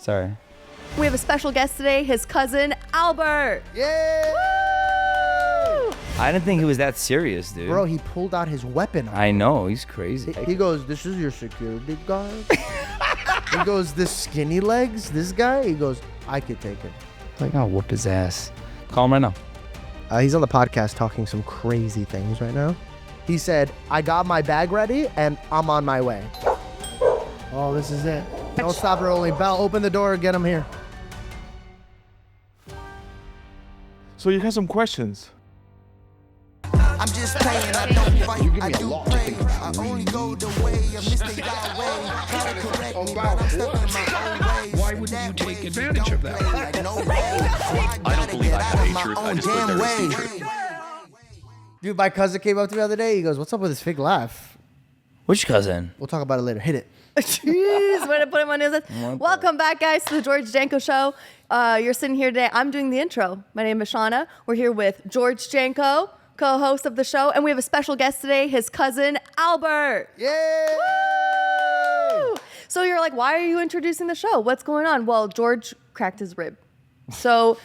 Sorry. We have a special guest today, his cousin, Albert. Yeah! I didn't think he was that serious, dude. Bro, he pulled out his weapon. I know, he's crazy. He goes, this is your security guard? He goes, this skinny legs, this guy? He goes, I could take it. Like, I'll whoop his ass. Call him right now. He's on the podcast talking some crazy things right now. He said, I got my bag ready and I'm on my way. Oh, this is it. Don't stop rolling. Bell, open the door and get him here. So you have some questions. I'm just playing, I don't fight, I do pray. I only go the way of Mr. Yahweh. Try to correct me, but I'm stuck in my own ways. Why would you take advantage of that? Like no way. I don't believe I have hatred. I just believe there is hatred. Dude, my cousin came up to me the other day. He goes, what's up with this fake laugh? Which cousin? We'll talk about it later. Hit it. Jeez, way to put him on his list. Welcome back, guys, to the George Janko Show. You're sitting here today. I'm doing the intro. My name is Shauna. We're here with George Janko, co-host of the show, and we have a special guest today, his cousin, Albert. Yay! Woo! So you're like, why are you introducing the show? What's going on? Well, George cracked his rib. So,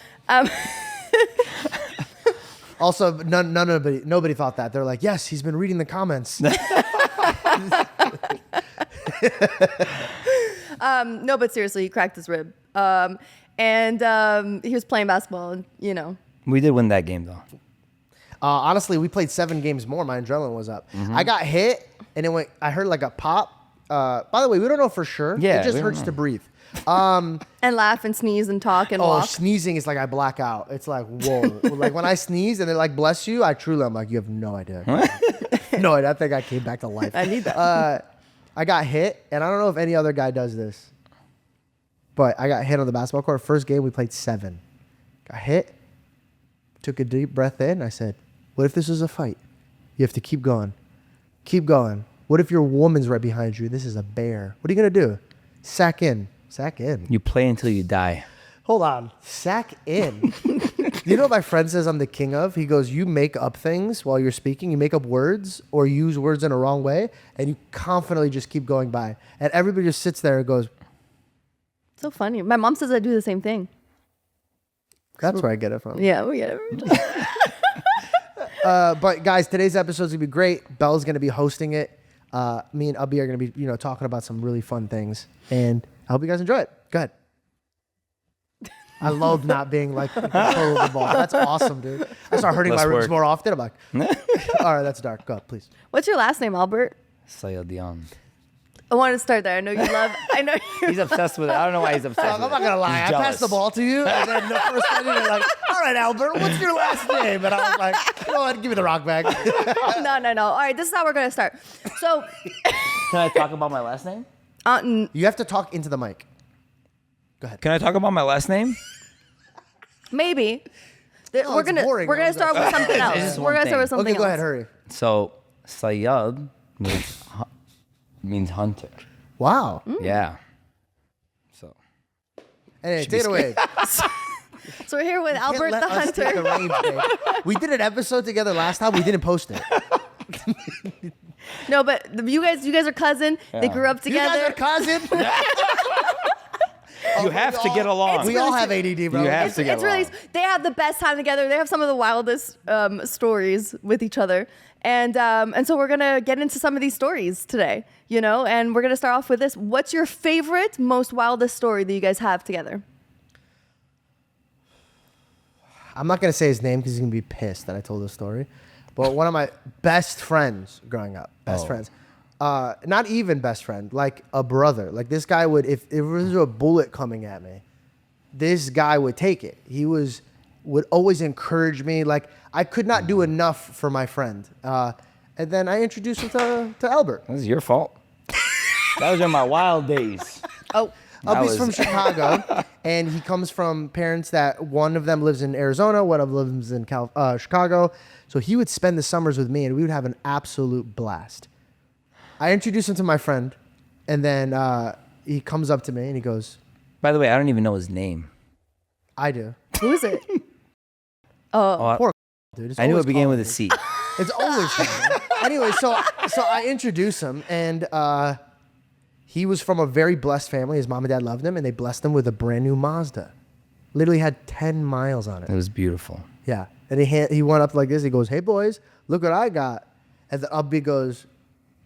Also, nobody thought that. They're like, yes, he's been reading the comments. No, but seriously, he cracked his rib. And he was playing basketball, and, you know. We did win that game, though. Honestly, we played 7 games more. My adrenaline was up. I got hit, and it went. I heard like a pop. By the way, we don't know for sure. Yeah, it just we don't hurts know. to breathe. And laugh and sneeze and talk and Oh, walk. sneezing is like I black out. It's like, whoa. Like when I sneeze and they're like, bless you, I'm like, you have no idea. No idea. I think I came back to life. I need that. I got hit, and I don't know if any other guy does this, but I got hit on the basketball court. First game, we played 7. Got hit, took a deep breath in. I said, what if this is a fight? You have to keep going. Keep going. What if your woman's right behind you? This is a bear. What are you going to do? Sack in. Sack in. You play until you die. Hold on. Sack in. You know what my friend says I'm the king of? He goes, you make up things while you're speaking. You make up words or use words in a wrong way, and you confidently just keep going by. And everybody just sits there and goes, So funny. My mom says I do the same thing. that's where I get it from. Yeah, we get it. But guys, today's episode's going to be great. Belle's going to be hosting it. Me and Ubby are going to be, talking about some really fun things. And I hope you guys enjoy it. Go ahead. I love not being like in control of the ball. That's awesome, dude. I start hurting Less my ribs work. more often. I'm like, all right, that's dark. Go ahead, please. What's your last name, Albert? Sayadian. I wanted to start there. I know you love. I know. He's obsessed with it. I don't know why he's obsessed I'm with not it. gonna lie. He's I passed the jealous. ball to you, and then the first time you're like, "All right, Albert, what's your last name?" And I was like, "Go ahead, give me the rock bag." No. All right, this is how we're gonna start. So, Can I talk about my last name? You have to talk into the mic. Go ahead. Can I talk about my last name? maybe No, we're it's gonna boring. we're gonna start with something else. This is We're one gonna start with thing. something Okay, go else. ahead, hurry. So, Sayad means hunter. Wow. Yeah. So, Anyway, Should be take it away. So we're here with Can't Albert let the us take the Hunter. reins, babe. We did an episode together last time. We didn't post it. No, but you guys are cousin. They grew up You together. guys are cousin. you have to get along. We all have ADD, bro. You have to get It's really along. they have the best time together. They have some of the wildest stories with each other, and so we're gonna get into some of these stories today. And we're gonna start off with this. What's your favorite, most wildest story that you guys have together? I'm not gonna say his name because he's gonna be pissed that I told this story. But one of my best friends growing up, friends, not even best friend, like a brother. Like this guy would, if there was a bullet coming at me, this guy would take it. He would always encourage me. Like I could not do enough for my friend. And then I introduced him to Albert. This is your fault. That was in my wild days. Oh, He's from Chicago, and he comes from parents that one of them lives in Arizona, one of them lives in Chicago. So he would spend the summers with me, and we would have an absolute blast. I introduced him to my friend, and then he comes up to me, and he goes, By the way, I don't even know his name. I do. who is it? Oh, Poor dude. It's I knew always it began calling with a me. C. It's always him. Anyway, so I introduce him, and He was from a very blessed family. His mom and dad loved him, and they blessed him with a brand new Mazda. Literally had 10 miles on it. It was beautiful. Yeah. And he went up like this. He goes, "Hey, boys, look what I got." And the Ubby goes,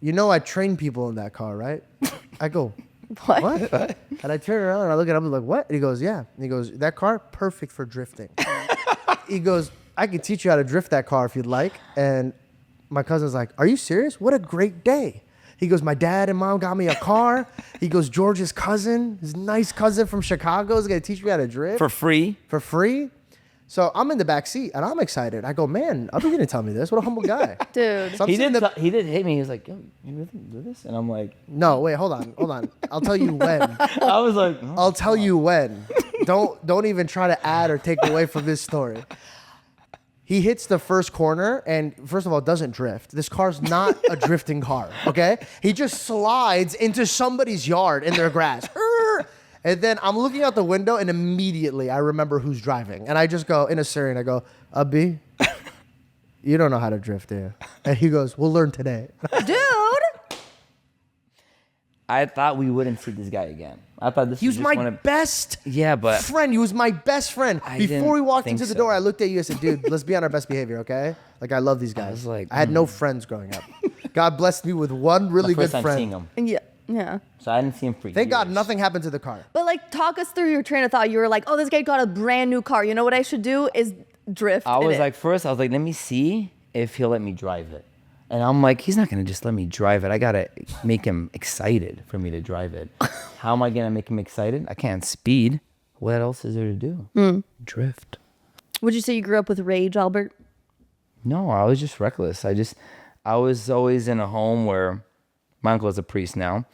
"You know I train people in that car, right?" I go, "What?" And I turn around and I look at him like, "What?" And he goes, "Yeah." And he goes, "That car, perfect for drifting." He goes, "I can teach you how to drift that car if you'd like." And my cousin's like, "Are you serious? What a great day." He goes, "My dad and mom got me a car." He goes, "George's cousin, his nice cousin from Chicago, is going to teach me how to drift." For free? For free. So I'm in the back seat and I'm excited. I go, "Man, Ubby didn't tell me this. What a humble guy." Dude. So I'm He sitting did. in the- He did hit me. He was like, "Yo, you really do this?" And I'm like, No, wait, hold on. I'll tell you when. I was like, oh. I'll tell you when. Don't even try to add or take away from this story. He hits the first corner and first of all doesn't drift. This car's not a drifting car, okay? He just slides into somebody's yard in their grass. And then I'm looking out the window and immediately I remember who's driving. And I just go in Assyrian, I go, "Ubby, you don't know how to drift, do you?" And he goes, "We'll learn today." Dude. I thought we wouldn't see this guy again. I thought this He was just my one of, best Yeah, but friend. He was my best friend. I Before we didn't walked think into the so. door, I looked at you and said, "Dude, let's be on our best behavior, okay?" Like, I love these guys. was like, I had no friends growing up. God blessed me with one really my good first time friend. seeing him. Yeah. Yeah. So I didn't see him for Thank God years. nothing happened to the car. But like, talk us through your train of thought. You were like, "Oh, this guy got a brand new car. You know what I should do is drift." I in was it." like, first, I was like, let me see if he'll let me drive it. And I'm like, he's not going to just let me drive it. I got to make him excited for me to drive it. How am I going to make him excited? I can't speed. What else is there to do? Drift. Would you say you grew up with rage, Albert? No, I was just reckless. I was always in a home where my uncle is a priest now,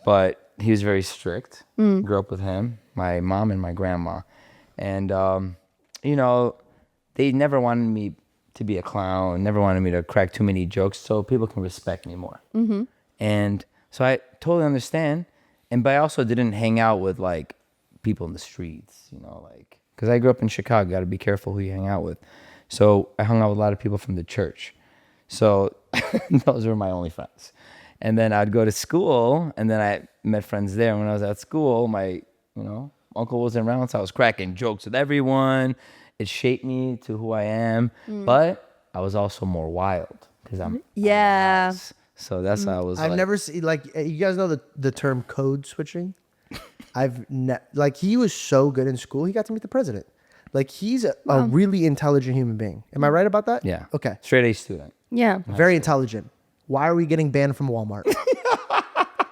but he was very strict. Grew up with him, my mom and my grandma. And, you know, they never wanted me to be a clown, never wanted me to crack too many jokes so people can respect me more. And so I totally understand. But I also didn't hang out with like people in the streets, you know, like, because I grew up in Chicago, got to be careful who you hang out with. So I hung out with a lot of people from the church. So those were my only friends. And then I'd go to school and then I met friends there. When I was at school, my, uncle wasn't around, so I was cracking jokes with everyone. It shaped me to who I am, but I was also more wild because I'm Yeah. So that's how I was. I've never seen, like, you guys know the term code switching? He was so good in school, he got to meet the president. Like, he's a really intelligent human being. Am I right about that? Yeah. Okay. Straight A student. Yeah. Very intelligent. Why are we getting banned from Walmart?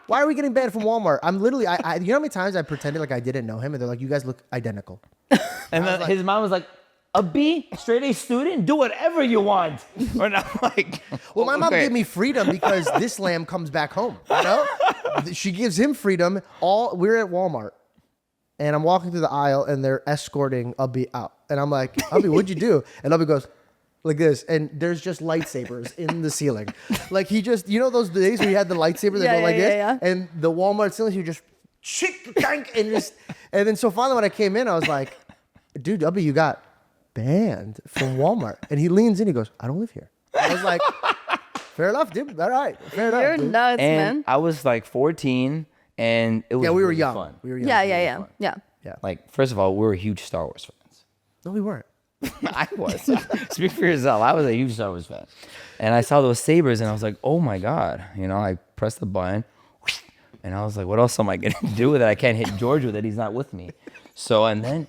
Why are we getting banned from Walmart? I'm literally, you know how many times I pretended like I didn't know him and they're like, "You guys look identical." And then his mom was like, "A B, straight A student, do whatever you want." And I'm like, Well, my mom okay. gave me freedom because this lamb comes back home. You know, she gives him freedom. We're at Walmart, and I'm walking through the aisle, and they're escorting Ubby out, and I'm like, "Ubby, what'd you do?" And Ubby goes like this, and there's just lightsabers in the ceiling. Like, he just, those days where you had the lightsaber that go like this, and the Walmart ceiling, he just and then so finally when I came in, I was like, "Dude, Ubby, you got banned from Walmart." And he leans in, he goes, "I don't live here." I was like, "Fair enough, dude. All right, fair enough." You're dude. nuts, And man. I was like 14, and it was Yeah, we were really young. fun. We were young. Yeah. Like, first of all, we were huge Star Wars fans. No, we weren't. I was. Speak for yourself. I was a huge Star Wars fan. And I saw those sabers and I was like, oh my God. I pressed the button and I was like, what else am I going to do with it? I can't hit George with it. He's not with me. So, and then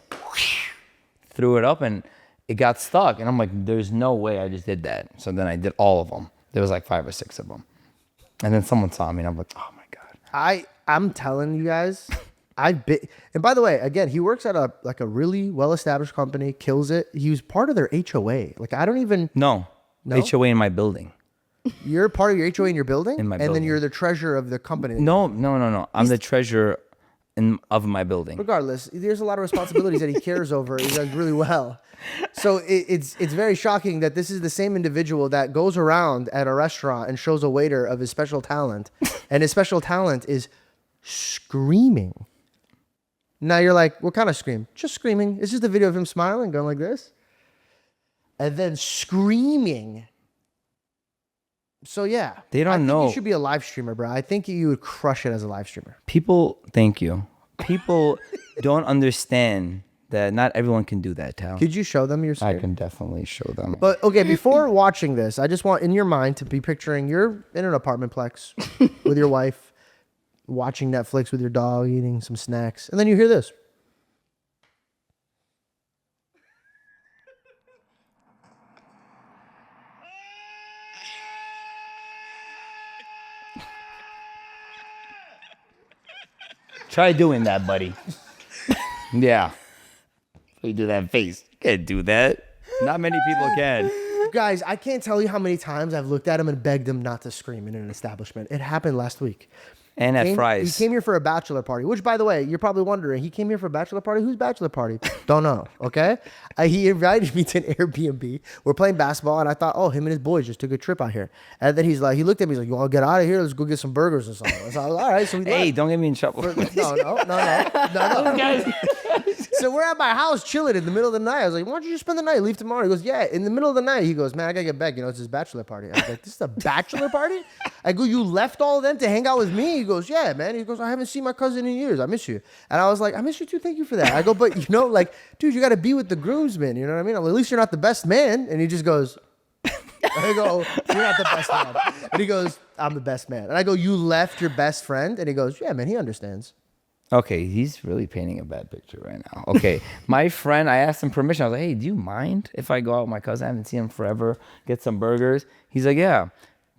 threw it up and it got stuck. And I'm like, there's no way I just did that. So then I did all of them. There was like 5 or 6 of them. And then someone saw me and I'm like, oh my God. I'm telling you guys, and by the way, again, he works at a really well-established company, kills it. He was part of their HOA. Like, I don't even... No. HOA in my building. You're part of your HOA in your building? In my And then building. you're the treasurer of the company. No. I'm the treasurer of my building. Regardless, there's a lot of responsibilities that he cares over. He does really well. So it's very shocking that this is the same individual that goes around at a restaurant and shows a waiter of his special talent. And his special talent is screaming. Now you're like, what kind of scream? Just screaming. It's just a video of him smiling, going like this. And then screaming So yeah, They don't I think know. You should be a live streamer, bro. I think you would crush it as a live streamer. People, thank you. People don't understand that not everyone can do that, Tal. Could you show them your I screen? can definitely show them. But okay, before watching this, I just want in your mind to be picturing you're in an apartmentplex with your wife, watching Netflix with your dog, eating some snacks, and then you hear this. Try doing that, buddy. Yeah. You do that face. You can't do that. Not many people can. Guys, I can't tell you how many times I've looked at him and begged him not to scream in an establishment. It happened last week. And at Fry's. He came here for a bachelor party, which, by the way, you're probably wondering, he came here for a bachelor party? Whose bachelor party? Don't know, okay? He invited me to an Airbnb. We're playing basketball, and I thought, oh, him and his boys just took a trip out here. And then he looked at me, he's like, you want to get out of here? Let's go get some burgers or something. So I was like, all right. So we Hey, left. don't get me in trouble. No. So we're at my house chilling in the middle of the night. I was like, why don't you just spend the night? Leave tomorrow. He goes, yeah. In the middle of the night, he goes, man, I got to get back. You know, it's his bachelor party. I was like, this is a bachelor party? I go, you left all of them to hang out with me? He goes, yeah, man. He goes, I haven't seen my cousin in years. I miss you. And I was like, I miss you too. Thank you for that. I go, but you know, like, dude, you got to be with the groomsmen. You know what I mean? At least you're not the best man. And he just goes, I go, you're not the best man. And he goes, I'm the best man. And I go, you left your best friend? And he goes, yeah, man, he understands. Okay, he's really painting a bad picture right now. Okay, my friend, I asked him permission. I was like, hey, do you mind if I go out with my cousin? I haven't seen him forever. Get some burgers. He's like, yeah.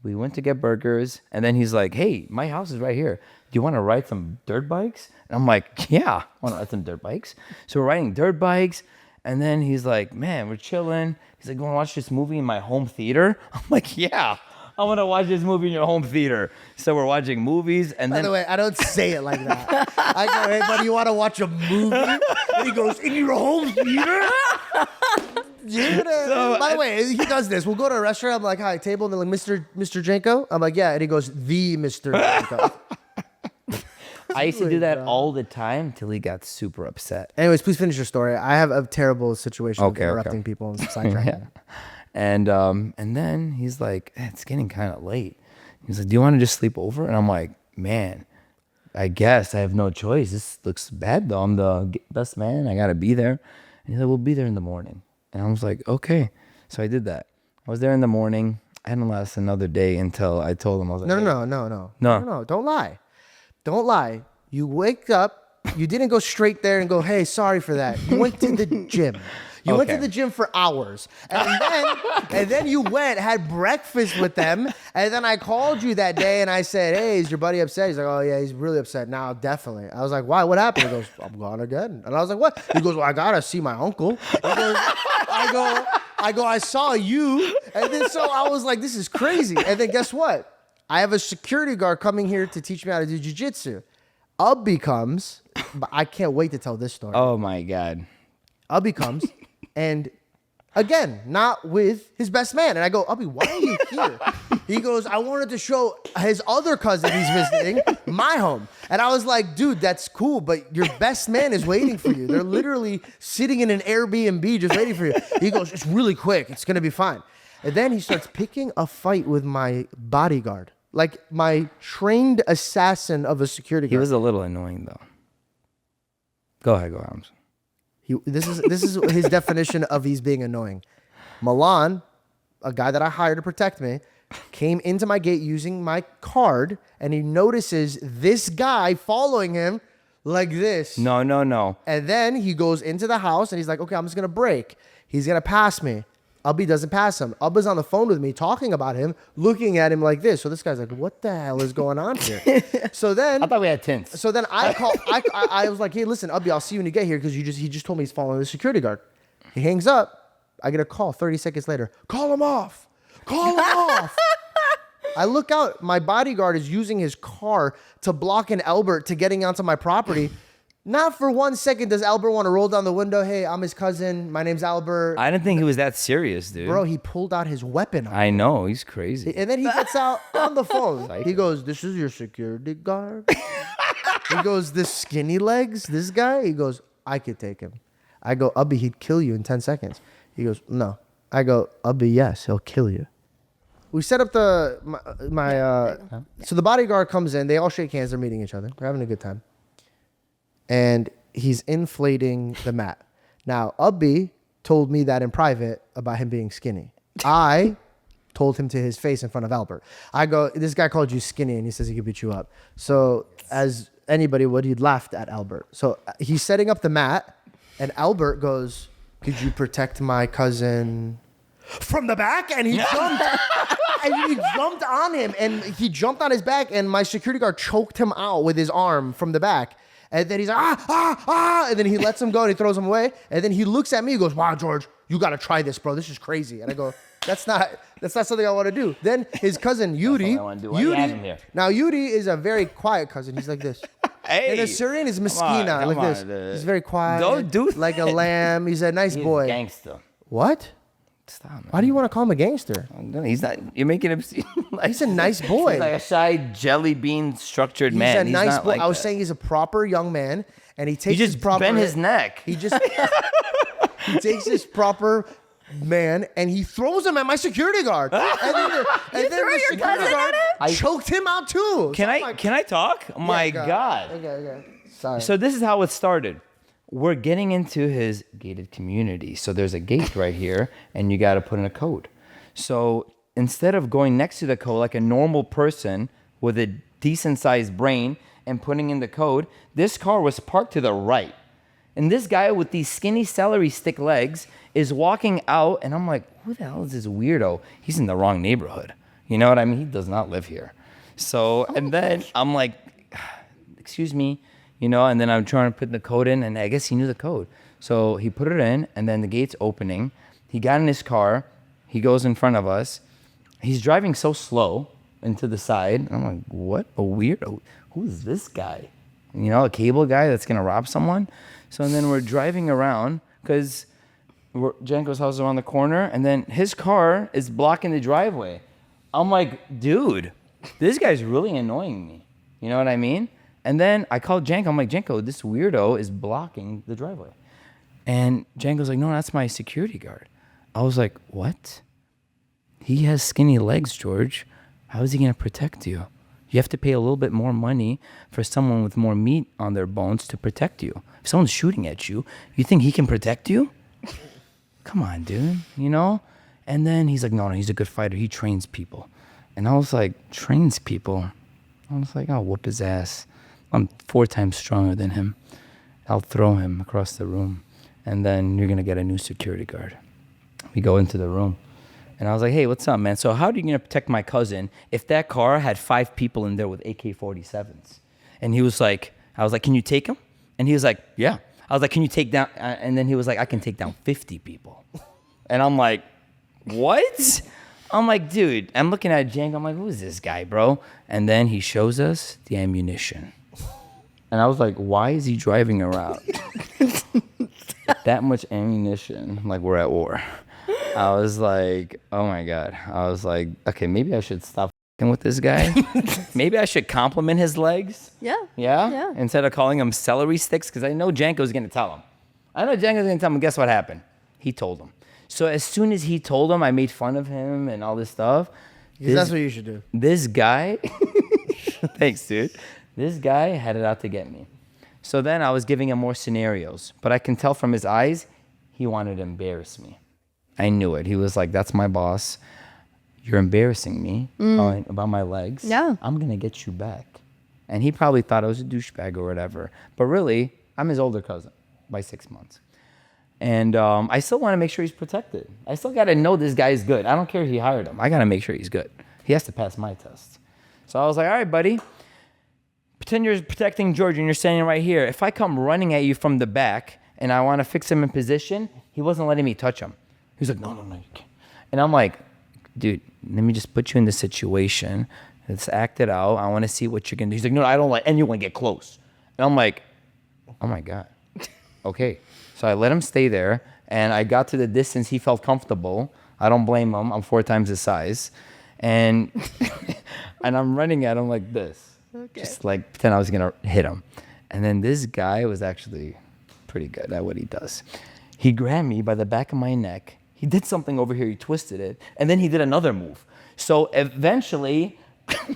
We went to get burgers. And then he's like, hey, my house is right here. Do you want to ride some dirt bikes? And I'm like, yeah, I want to ride some dirt bikes. So we're riding dirt bikes. And then he's like, man, we're chilling. He's like, you want to watch this movie in my home theater? I'm like, yeah. I want to watch this movie in your home theater. So we're watching movies, and By then the way, I don't say it like that. I go, hey, buddy, you want to watch a movie? And he goes, in your home theater? Yeah. By the way, he does this. We'll go to a restaurant. I'm like, hi, table. And they're like, Mr. Janko? I'm like, yeah. And he goes, the Mr. Janko. I used to do that all the time until he got super upset. Anyways, please finish your story. I have a terrible situation with Okay. interrupting people and sidetracking. And then he's like, it's getting kind of late. He's like, do you want to just sleep over? And I'm like, man, I guess I have no choice. This looks bad though. I'm the best man. I gotta be there. And he's like, we'll be there in the morning. And I was like, okay. So I did that. I was there in the morning. I hadn't last another day until I told him I was like, No. Don't lie. Don't lie. You wake up. You didn't go straight there and go, hey, sorry for that. You went to the gym. You went to Okay. the gym for hours. And then you went, had breakfast with them. And then I called you that day and I said, hey, is your buddy upset? He's like, oh, yeah, he's really upset now, definitely. I was like, why? What happened? He goes, I'm gone again. And I was like, what? He goes, well, I got to see my uncle. He goes, I saw you. And then so I was like, this is crazy. And then guess what? I have a security guard coming here to teach me how to do jiu-jitsu. Ubby comes, but I can't wait to tell this story. oh my God. Ubby comes, and again, not with his best man. And I go, Ubby, why are you here? He goes, I wanted to show his other cousin he's visiting my home. And I was like, dude, that's cool, but your best man is waiting for you. They're literally sitting in an Airbnb just waiting for you. He goes, it's really quick. It's going to be fine. And then he starts picking a fight with my bodyguard, like my trained assassin of a security guard. He was a little annoying though. Go ahead, Arms. This is his definition of he's being annoying. Milan, a guy that I hired to protect me, came into my gate using my card, and he notices this guy following him like this. No. And then he goes into the house, and he's like, okay, I'm just going to break. He's going to pass me. Ubby doesn't pass him. Ubba's on the phone with me, talking about him, looking at him like this. So this guy's like, what the hell is going on here? So then I thought we had tints. So then I was like, hey, listen, Ubby, I'll see you when you get here because he just told me he's following the security guard. He hangs up. I get a call 30 seconds later. Call him off. Call him off. I look out. My bodyguard is using his car to block an Albert to getting onto my property. Not for 1 second does Albert want to roll down the window. Hey, I'm his cousin. My name's Albert. I didn't think he was that serious, dude. Bro, he pulled out his weapon on me. I know, he's crazy. And then he gets out on the phone. He goes, this is your security guard? He goes, this skinny legs, this guy? He goes, I could take him. I go, Ubby, he'd kill you in 10 seconds. He goes, no. I go, Ubby, yes, he'll kill you. we set up so the bodyguard comes in. They all shake hands. They're meeting each other. They're having a good time. And he's inflating the mat. Now, Ubbi told me that in private about him being skinny. I told him to his face in front of Albert. I go, this guy called you skinny, and he says he could beat you up. So as anybody would, he laughed at Albert. So he's setting up the mat, and Albert goes, could you protect my cousin from the back? And he jumped. And he jumped on him, and he jumped on his back, and my security guard choked him out with his arm from the back. And then he's like, and then he lets him go, and he throws him away. And then he looks at me, he goes, wow, George, you got to try this, bro. This is crazy. And I go, that's not something I want to do. Then his cousin, Yuri. Now, Yuri is a very quiet cousin. He's like this. Hey, and Assyrian is Meskina, like this. He's very quiet. Don't do like a lamb. He's a nice boy. He's a gangster. What? Stop, man. Why do you want to call him a gangster? No, he's not. You're making him seem like he's a nice boy. He's like a shy jelly bean structured man. He's a nice not boy. like I was that. saying he's a proper young man, and he takes He just his proper bent his neck. He just he takes his proper man and he throws him at my security guard. And then threw your cousin at him? I choked him out too. Can I talk? Oh my God. Okay. Sorry. So this is how it started. We're getting into his gated community. So there's a gate right here, and you got to put in a code. So instead of going next to the code like a normal person with a decent sized brain and putting in the code, this car was parked to the right. And this guy with these skinny celery stick legs is walking out, and I'm like, who the hell is this weirdo? He's in the wrong neighborhood. You know what I mean? He does not live here. So, and then I'm like, excuse me. And then I'm trying to put the code in, and I guess he knew the code. So he put it in, and then the gate's opening. He got in his car. He goes in front of us. He's driving so slow into the side. And I'm like, what a weirdo. Who is this guy? A cable guy that's going to rob someone? So and then we're driving around because Janko's house is around the corner, and then his car is blocking the driveway. I'm like, dude, this guy's really annoying me. You know what I mean? And then I called Janko. I'm like, Janko, this weirdo is blocking the driveway. And Janko's like, no, that's my security guard. I was like, what? He has skinny legs, George. How is he going to protect you? You have to pay a little bit more money for someone with more meat on their bones to protect you. If someone's shooting at you, you think he can protect you? Come on, dude, And then he's like, no, he's a good fighter. He trains people. And I was like, trains people? I was like, I'll whoop his ass. I'm 4 times stronger than him. I'll throw him across the room. And then you're going to get a new security guard. We go into the room. And I was like, hey, what's up, man? So how are you going to protect my cousin if that car had 5 people in there with AK-47s? And he was like, I was like, can you take him? And he was like, yeah. I was like, can you take down? And then he was like, I can take down 50 people. And I'm like, what? I'm like, dude, I'm looking at Janko. I'm like, who is this guy, bro? And then he shows us the ammunition. And I was like, why is he driving around that much ammunition? Like we're at war. I was like, oh my God. I was like, okay, maybe I should stop with this guy. Maybe I should compliment his legs. Yeah. Instead of calling him celery sticks, because I know Janko's going to tell him. Guess what happened? He told him. So as soon as he told him, I made fun of him and all this stuff. That's what you should do. This guy, thanks, dude. This guy had it out to get me. So then I was giving him more scenarios, but I can tell from his eyes, he wanted to embarrass me. I knew it. He was like, that's my boss. You're embarrassing me about my legs. Yeah. I'm going to get you back. And he probably thought I was a douchebag or whatever. But really, I'm his older cousin by 6 months. And I still want to make sure he's protected. I still got to know this guy is good. I don't care if he hired him. I got to make sure he's good. He has to pass my test. So I was like, all right, buddy. Pretend you're protecting George and you're standing right here. If I come running at you from the back and I want to fix him in position, he wasn't letting me touch him. He was like, no, you can't. And I'm like, dude, let me just put you in this situation. Let's act it out. I want to see what you're going to do. He's like, no, I don't let anyone get close. And I'm like, oh my God. Okay. So I let him stay there, and I got to the distance he felt comfortable. I don't blame him. I'm 4 times his size. And and I'm running at him like this. Okay. Just like pretend I was going to hit him. And then this guy was actually pretty good at what he does. He grabbed me by the back of my neck. He did something over here. He twisted it. And then he did another move. So eventually,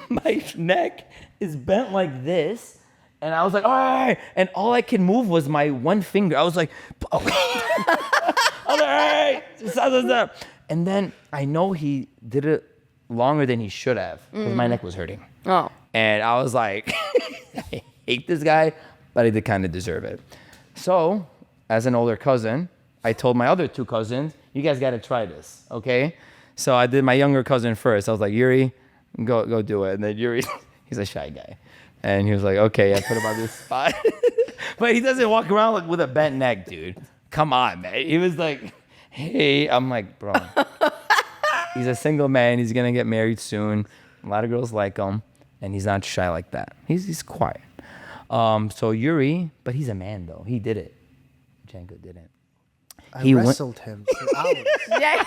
my neck is bent like this. And I was like, all right. And all I could move was my one finger. I was like, oh. I was like, all right. Stop. And then I know he did it longer than he should have because my neck was hurting. Oh. And I was like, I hate this guy, but I did kind of deserve it. So, as an older cousin, I told my other 2 cousins, you guys got to try this, okay? So I did my younger cousin first. I was like, Yuri, go do it. And then Yuri, he's a shy guy. And he was like, okay, I put him on this spot. But he doesn't walk around like with a bent neck, dude. Come on, man. He was like, hey. I'm like, bro. He's a single man. He's going to get married soon. A lot of girls like him. And he's not shy like that. He's quiet. So Yuri, but he's a man, though. He did it. Janko didn't. I wrestled him for hours. Yeah,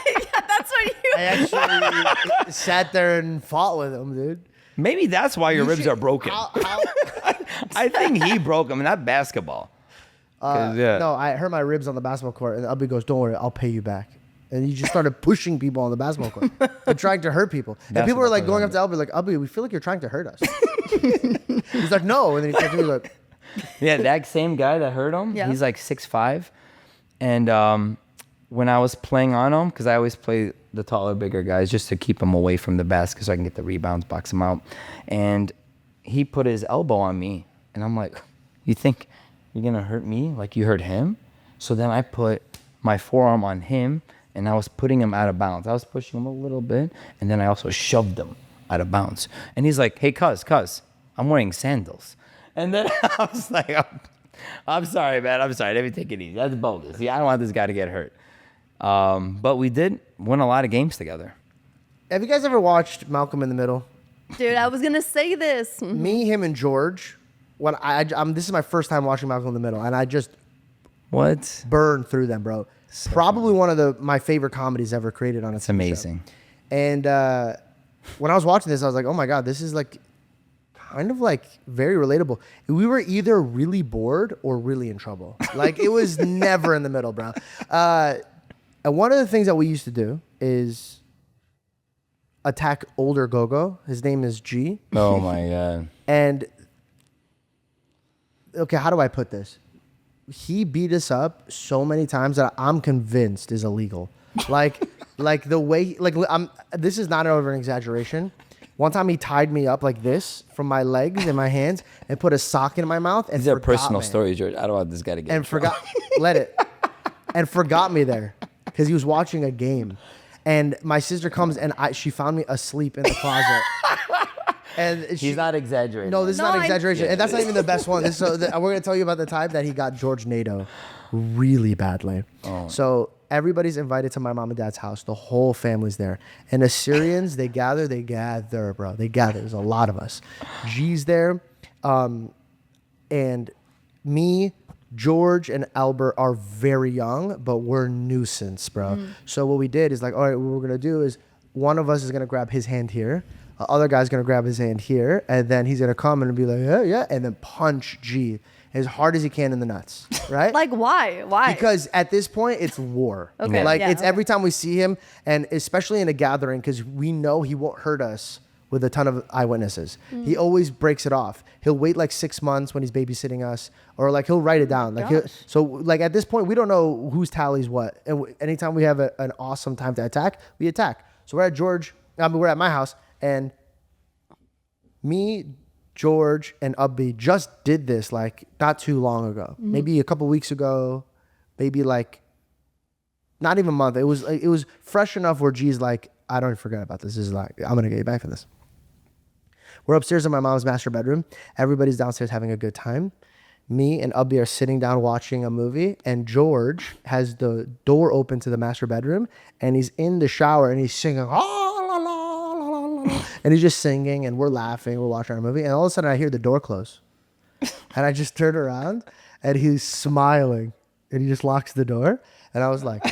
that's what you. I actually sat there and fought with him, dude. Maybe that's why your ribs are broken. I think he broke them, not basketball. No, I hurt my ribs on the basketball court, and Ubby goes, "Don't worry, I'll pay you back." And he just started pushing people on the basketball court and trying to hurt people. And people were like going up to Ubby, like, "Ubby, we feel like you're trying to hurt us." He's like, "No," and then he started doing like, Yeah, that same guy that hurt him, Yeah. he's like 6'5". And when I was playing on him, because I always play the taller, bigger guys just to keep him away from the basket so I can get the rebounds, box him out. And he put his elbow on me. And I'm like, you think you're going to hurt me like you hurt him? So then I put my forearm on him, and I was putting him out of bounds. I was pushing him a little bit, and then I also shoved him out of bounds. And he's like, hey, cuz, I'm wearing sandals. And then I was like, I'm sorry, man. I'm sorry. Let me take it easy. That's bogus. Yeah, I don't want this guy to get hurt. But we did win a lot of games together. have you guys ever watched Malcolm in the Middle? Dude, I was gonna say this. Me, him, and George. When this is my first time watching Malcolm in the Middle, and I just What? burned through them, bro. Probably one of my favorite comedies ever created on a It's TV amazing. show. And when I was watching this, I was like, oh my god, this is like kind of like very relatable. We were either really bored or really in trouble. Like it was never in the middle, bro. And one of the things that we used to do is attack older Gogo. His name is G. Oh my God. And okay, how do I put this? He beat us up so many times that I'm convinced is illegal. Like the way, this is not over an exaggeration. One time he tied me up like this from my legs and my hands and put a sock in my mouth. And These are forgot personal me. stories, George. I don't want this guy to get in And trouble. forgot me there because he was watching a game. And my sister comes and she found me asleep in the closet. And He's not exaggerating. No, this is No, not I- exaggeration. And that's not even the best one. We're going to tell you about the time that he got George NATO really badly. Oh. So everybody's invited to my mom and dad's house. The whole family's there. And Assyrians, they gather, bro. They gather. There's a lot of us. G's there. And me, George, and Albert are very young, but we're nuisance, bro. So what we did is like, all right, what we're going to do is one of us is going to grab his hand here. The other guy's going to grab his hand here. And then he's going to come and be like, yeah. And then punch G as hard as he can in the nuts, right? Like, why? Why? Because at this point, it's war. Okay, Like, yeah, it's okay. every time we see him, and especially in a gathering, because we know he won't hurt us with a ton of eyewitnesses. He always breaks it off. He'll wait like 6 months when he's babysitting us, or like he'll write it down. So like at this point, we don't know whose tallies what. And anytime we have an awesome time to attack, we attack. So we're at my house, and me, George, and Ubby just did this like not too long ago. Maybe a couple weeks ago, maybe like not even a month. It was fresh enough where G's like, I don't forget about this. This is like, I'm gonna get you back for this. We're upstairs in my mom's master bedroom. Everybody's downstairs having a good time. Me and Ubby are sitting down watching a movie, and George has the door open to the master bedroom, and he's in the shower and he's singing, and he's just singing, and we're laughing, we're watching our movie, and all of a sudden I hear the door close. And I just turn around and he's smiling, and he just locks the door, and I was like,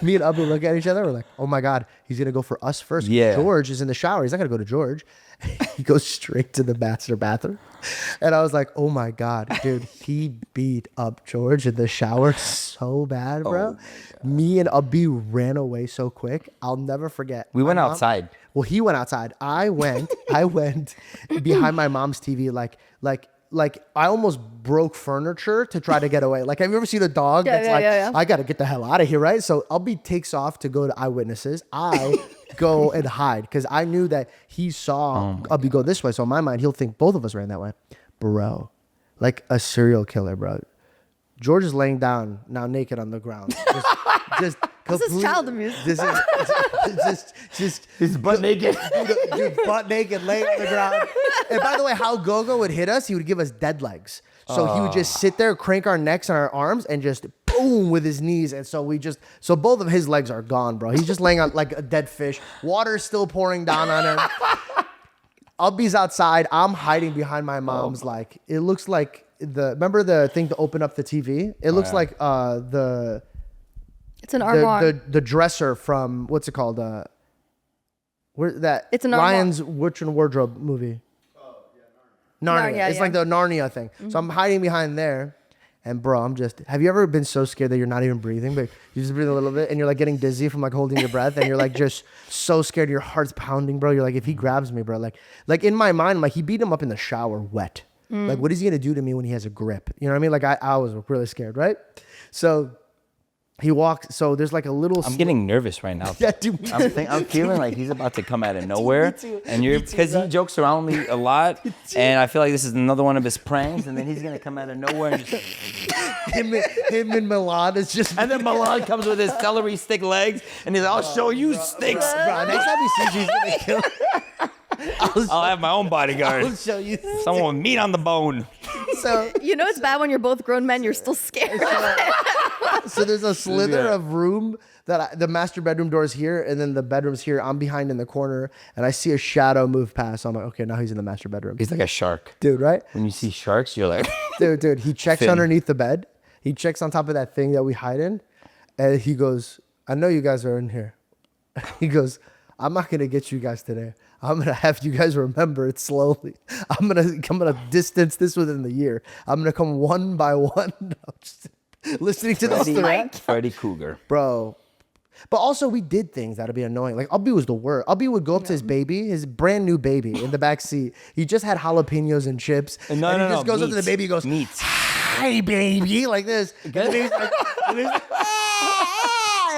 Me and Abu look at each other. We're like, oh my God, he's going to go for us first. Yeah. George is in the shower. He's not going to go to George. He goes straight to the master bathroom. And I was like, oh my God, dude, he beat up George in the shower so bad, bro. Me and Abi ran away so quick. I'll never forget. We went My mom- outside. Well, he went outside. I went behind my mom's TV, like I almost broke furniture to try to get away. Like, have you ever seen a dog that's like, I got to get the hell out of here, right? So Abi takes off to go to eyewitnesses. I go and hide because I knew that he saw Abi go this way. So in my mind, he'll think both of us ran that way. Bro, like a serial killer, bro. George is laying down now naked on the ground. Just This is child abuse. This is just He's butt naked. dude, butt naked, laying on the ground. And by the way, how Gogo would hit us, he would give us dead legs. So he would just sit there, crank our necks and our arms, and just boom with his knees. And so so both of his legs are gone, bro. He's just laying on like a dead fish. Water's still pouring down on him. Ubby's outside. I'm hiding behind my mom's. Like, it looks like remember the thing to open up the TV? It looks like It's an armoire. the dresser from what's it called? Where that? It's an armoire. Ryan's Witch and Wardrobe movie. Narnia. Narnia, It's yeah. like the Narnia thing. So I'm hiding behind there. And bro, have you ever been so scared that you're not even breathing, but you just breathe a little bit and you're like getting dizzy from like holding your breath and you're like just so scared, your heart's pounding, bro. You're like, if he grabs me, bro, like in my mind, I'm like, he beat him up in the shower wet. Like, what is he going to do to me when he has a grip? You know what I mean? Like I was really scared, right? So he walks, so there's like a little... I'm getting nervous right now. Yeah, dude, me too. I'm feeling like he's about to come out of nowhere. too. And you're, because he jokes around me a lot. And I feel like this is another one of his pranks. And then he's going to come out of nowhere. And, just, him and Milan is just... and then Milan comes with his celery stick legs. And he's like, I'll show you sticks. Bro, next time he sees you, he's going to kill him. I'll have my own bodyguard. I'll show you. Someone with meat on the bone. So... You know it's bad when you're both grown men. You're still scared. So there's a slither of room that the master bedroom door is here, and then the bedroom's here. I'm behind in the corner, and I see a shadow move past. So I'm like, okay, now he's in the master bedroom. He's like a shark. Dude, right? When you see sharks, you're like... Dude, he checks Fin. underneath the bed. He checks on top of that thing that we hide in, and he goes, I know you guys are in here. He goes, I'm not going to get you guys today. I'm going to have you guys remember it slowly. I'm going to distance this within the year. I'm going to come one by one. I'm just listening to this threat. Freddy Cougar. Bro. But also, we did things that'd be annoying. Like, Albie was the worst. Albie would go up to his baby, his brand new baby, in the back seat. He just had jalapenos and chips. No, and no, he no, just goes up to the meats. baby and goes, Meats. hi, baby, like this. And the baby's like,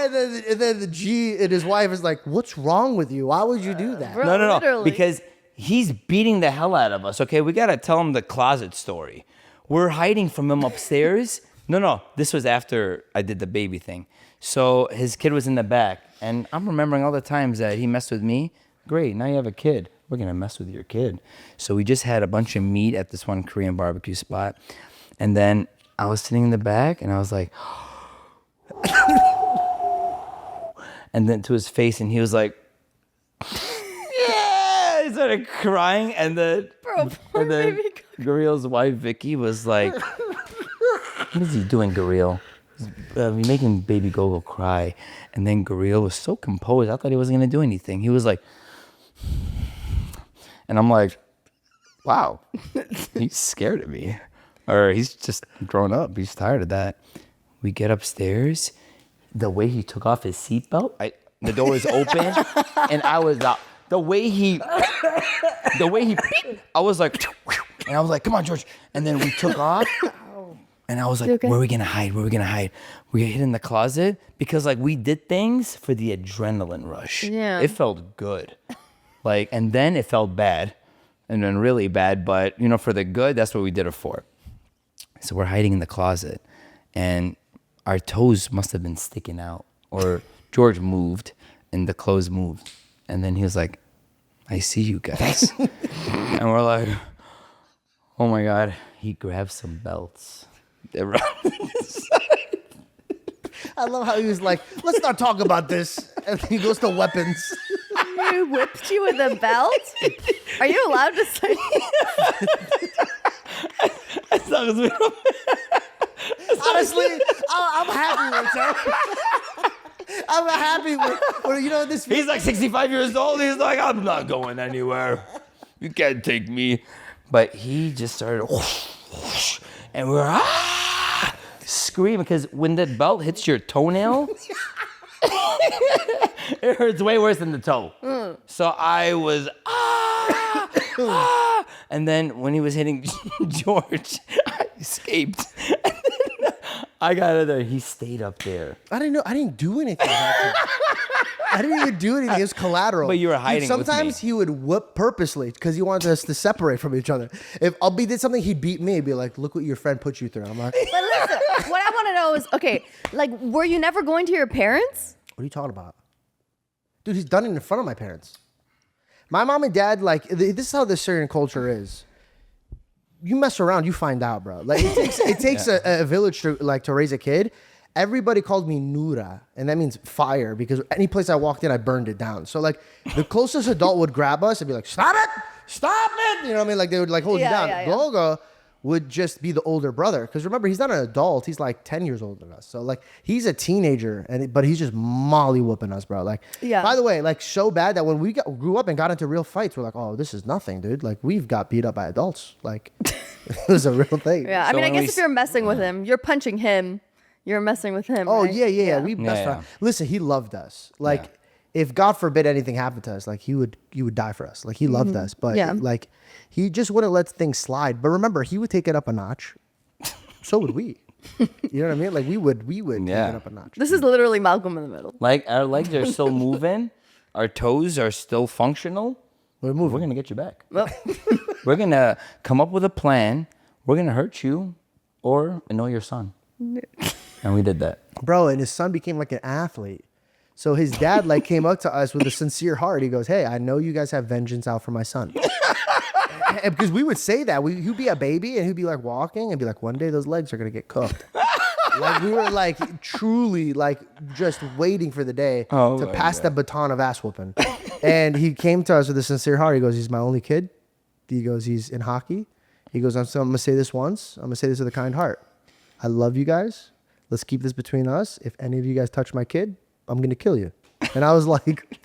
and then the G and his wife is like, what's wrong with you? Why would you do that? Bro, No. literally. Because he's beating the hell out of us. Okay, we gotta tell him the closet story. We're hiding from him upstairs. No. This was after I did the baby thing. So his kid was in the back, and I'm remembering all the times that he messed with me. Great, now you have a kid. We're gonna mess with your kid. So we just had a bunch of meat at this one Korean barbecue spot, and then I was sitting in the back, and I was like, and then to his face, and he was like, yeah, he started crying, and then Bro, poor and then baby. Garil's wife Vicky was like, what is he doing, Garil? He's making baby Gogo cry. And then Garil was so composed, I thought he wasn't gonna do anything. He was like, and I'm like, wow, he's scared of me. Or he's just grown up, he's tired of that. We get upstairs, the way he took off his seatbelt, the door was open, and I was out. The way he beep, I was like, and I was like, come on, George. And then we took off, and I was like, okay? where are we gonna hide? Where are we gonna hide? We hid in the closet because like we did things for the adrenaline rush. Yeah. It felt good. Like, and then it felt bad, and then really bad, but you know, for the good, that's what we did it for. So we're hiding in the closet, and our toes must have been sticking out, or George moved, and the clothes moved. And then he was like, I see you guys. And we're like, oh my God. He grabbed some belts. They were on his side. I love how he was like, let's not talk about this. And he goes to weapons. He whipped you with a belt? Are you allowed to say? As long as we don't... Honestly, I'm happy with that. I'm happy with, you know, this. He's like 65 years old. He's like, I'm not going anywhere. You can't take me. But he just started, and we're screaming because when that belt hits your toenail, it hurts way worse than the toe. So I was and then when he was hitting George, I escaped. And then I got out of there. He stayed up there. I didn't do anything. I didn't even do anything. It was collateral. But you were hiding with me. Sometimes he would whoop purposely because he wanted us to separate from each other. If Albie did something, he'd beat me. He'd be like, look what your friend put you through. I'm like, But listen, what I want to know is, okay, like, were you never going to your parents? what are you talking about? Dude, he's done it in front of my parents. My mom and dad, like, this is how the Assyrian culture is. You mess around, you find out, bro. Like, it takes a village to raise a kid. Everybody called me Nura, and that means fire, because any place I walked in, I burned it down. So, like, the closest adult would grab us and be like, stop it! Stop it! You know what I mean? Like, they would, like, hold you down. Goga would just be the older brother. Because remember, he's not an adult. He's, like, 10 years older than us. So, like, he's a teenager, but he's just molly whooping us, bro. Like, by the way, like, so bad that when we grew up and got into real fights, we're like, oh, this is nothing, dude. Like, we've got beat up by adults. Like, it was a real thing. Yeah, I mean, I guess if you're messing with him, you're punching him. You're messing with him. Oh, right? yeah. We best friends. Listen, he loved us. Like, if God forbid anything happened to us, like he would die for us. Like he loved us, but like he just wouldn't let things slide. But remember, he would take it up a notch. So would we. You know what I mean? Like we would take it up a notch. This is literally Malcolm in the Middle. Like our legs are still moving, our toes are still functional. We're moving. We're gonna get you back. Well, We're gonna come up with a plan. We're gonna hurt you or annoy your son. And we did that. Bro, and his son became like an athlete. So his dad like came up to us with a sincere heart. He goes, hey, I know you guys have vengeance out for my son. And because we would say that. He'd be a baby and he'd be like walking and be like, one day those legs are going to get cooked. Like we were like truly like just waiting for the day to pass the baton of ass whooping. And he came to us with a sincere heart. He goes, he's my only kid. He goes, he's in hockey. He goes, I'm going to say this once. I'm going to say this with a kind heart. I love you guys. Let's keep this between us. If any of you guys touch my kid, I'm going to kill you. And I was like,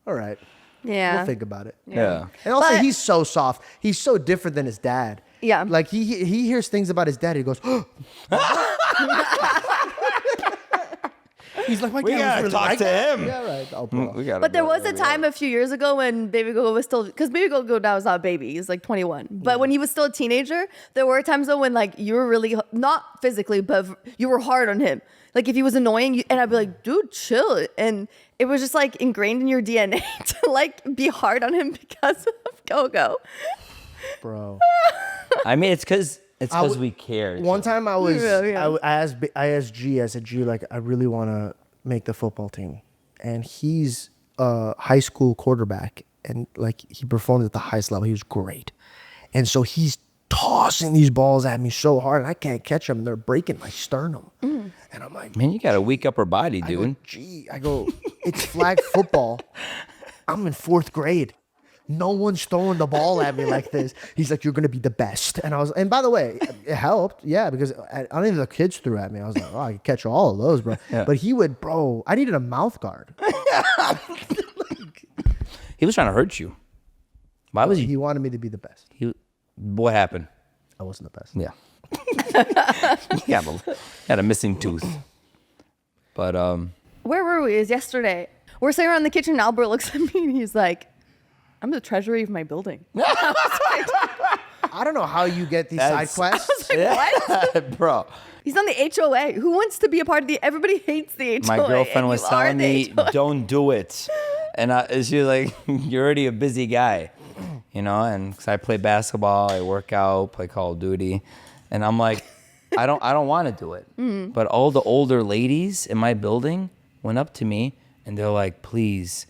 all right. yeah. We'll think about it. Yeah. And also, But- he's so soft. He's so different than his dad. Yeah. Like, he hears things about his dad. He goes, he's like, my We dad gotta was really talk like to that. him. Yeah, right. Oh, bro. We gotta But there go was a there, time a few years ago when Baby Gogo was still, because Baby Gogo now is not a baby, he's like 21. But when he was still a teenager, there were times though when like you were really, not physically, but you were hard on him. Like if he was annoying, and I'd be like, dude, chill. And it was just like ingrained in your DNA to like be hard on him because of Gogo. Bro. I mean, it's because we cared. One time I was, Yeah. I asked G, I said, G, like, I really want to make the football team. And he's a high school quarterback. And like, he performed at the highest level. He was great. And so he's tossing these balls at me so hard. And I can't catch them. They're breaking my sternum. And I'm like, Man, you got a weak upper body, dude. I go, it's flag football. I'm in 4th grade. No one's throwing the ball at me like this. He's like, you're going to be the best. And by the way, it helped. Yeah, because I don't even the kids threw at me. I was like, oh, I could catch all of those, bro. Yeah. But he would, bro, I needed a mouth guard. He was trying to hurt you. Why was He he? wanted me to be the best. What happened? I wasn't the best. Yeah. He had a missing tooth. But Where were we? It was yesterday. We're sitting around the kitchen and Albert looks at me and he's like, I'm the treasury of my building. I don't know how you get these side That's- quests. What? bro, He's on the HOA. Who wants to be a part of the? Everybody hates the HOA. my girlfriend and was you are telling the me, HOA. don't do it. And she was like, you're already a busy guy, you know? And because I play basketball, I work out, play Call of Duty. And I'm like, I don't want to do it. But all the older ladies in my building went up to me and they're like, please